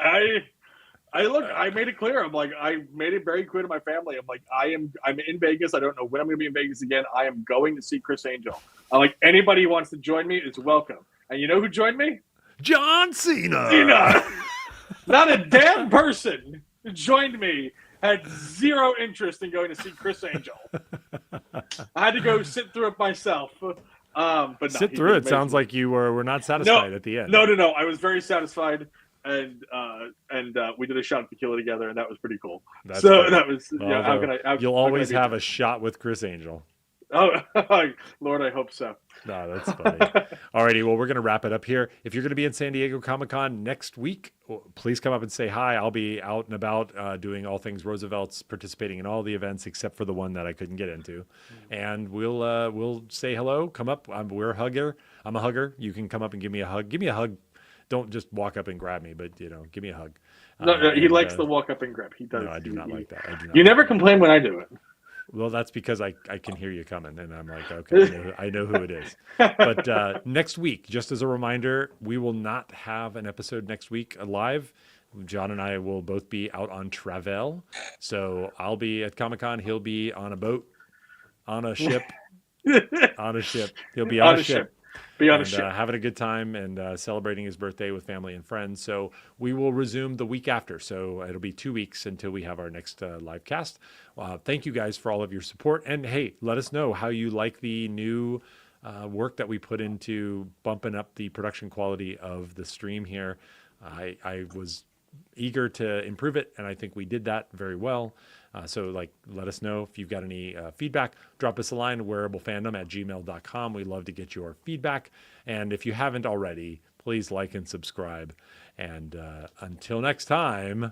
I made it clear. I'm like, I made it very clear to my family. I'm like, I'm in Vegas. I don't know when I'm going to be in Vegas again. I am going to see Chris Angel. I'm like, anybody who wants to join me is welcome. And you know who joined me? John Cena. Not a damn person joined me. Had zero interest in going to see Chris Angel. I had to go sit through it myself. But sit through it. Sounds like you were not satisfied at the end. No. I was very satisfied. And we did a shot of tequila together, and that was pretty cool. That's so funny. that was yeah. You'll always have a shot with Chris Angel. Oh, Lord, I hope so. No, that's funny. Alrighty, well, we're going to wrap it up here. If you're going to be in San Diego Comic-Con next week, please come up and say hi. I'll be out and about doing all things Roosevelt's, participating in all the events except for the one that I couldn't get into. And we'll say hello. Come up. We're a hugger. I'm a hugger. You can come up and give me a hug. Give me a hug. Don't just walk up and grab me, but give me a hug. No, he likes the walk up and grab. He does. No, I do not like that. You never complain when I do it. Well, that's because I can hear you coming, and I'm like, okay, I know who it is. But next week, just as a reminder, we will not have an episode next week live. John and I will both be out on travel. So I'll be at Comic-Con. He'll be on a boat, on a ship, on a ship. He'll be on a ship. Be on a ship. Having a good time and celebrating his birthday with family and friends. So we will resume the week after. So it'll be 2 weeks until we have our next live cast. Thank you guys for all of your support. And hey, let us know how you like the new work that we put into bumping up the production quality of the stream here. I was eager to improve it, and I think we did that very well. So let us know if you've got any feedback. Drop us a line, wearablefandom@gmail.com. We'd love to get your feedback. And if you haven't already, please like and subscribe. And until next time,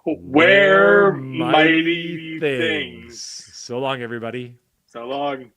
wear mighty things. So long, everybody. So long.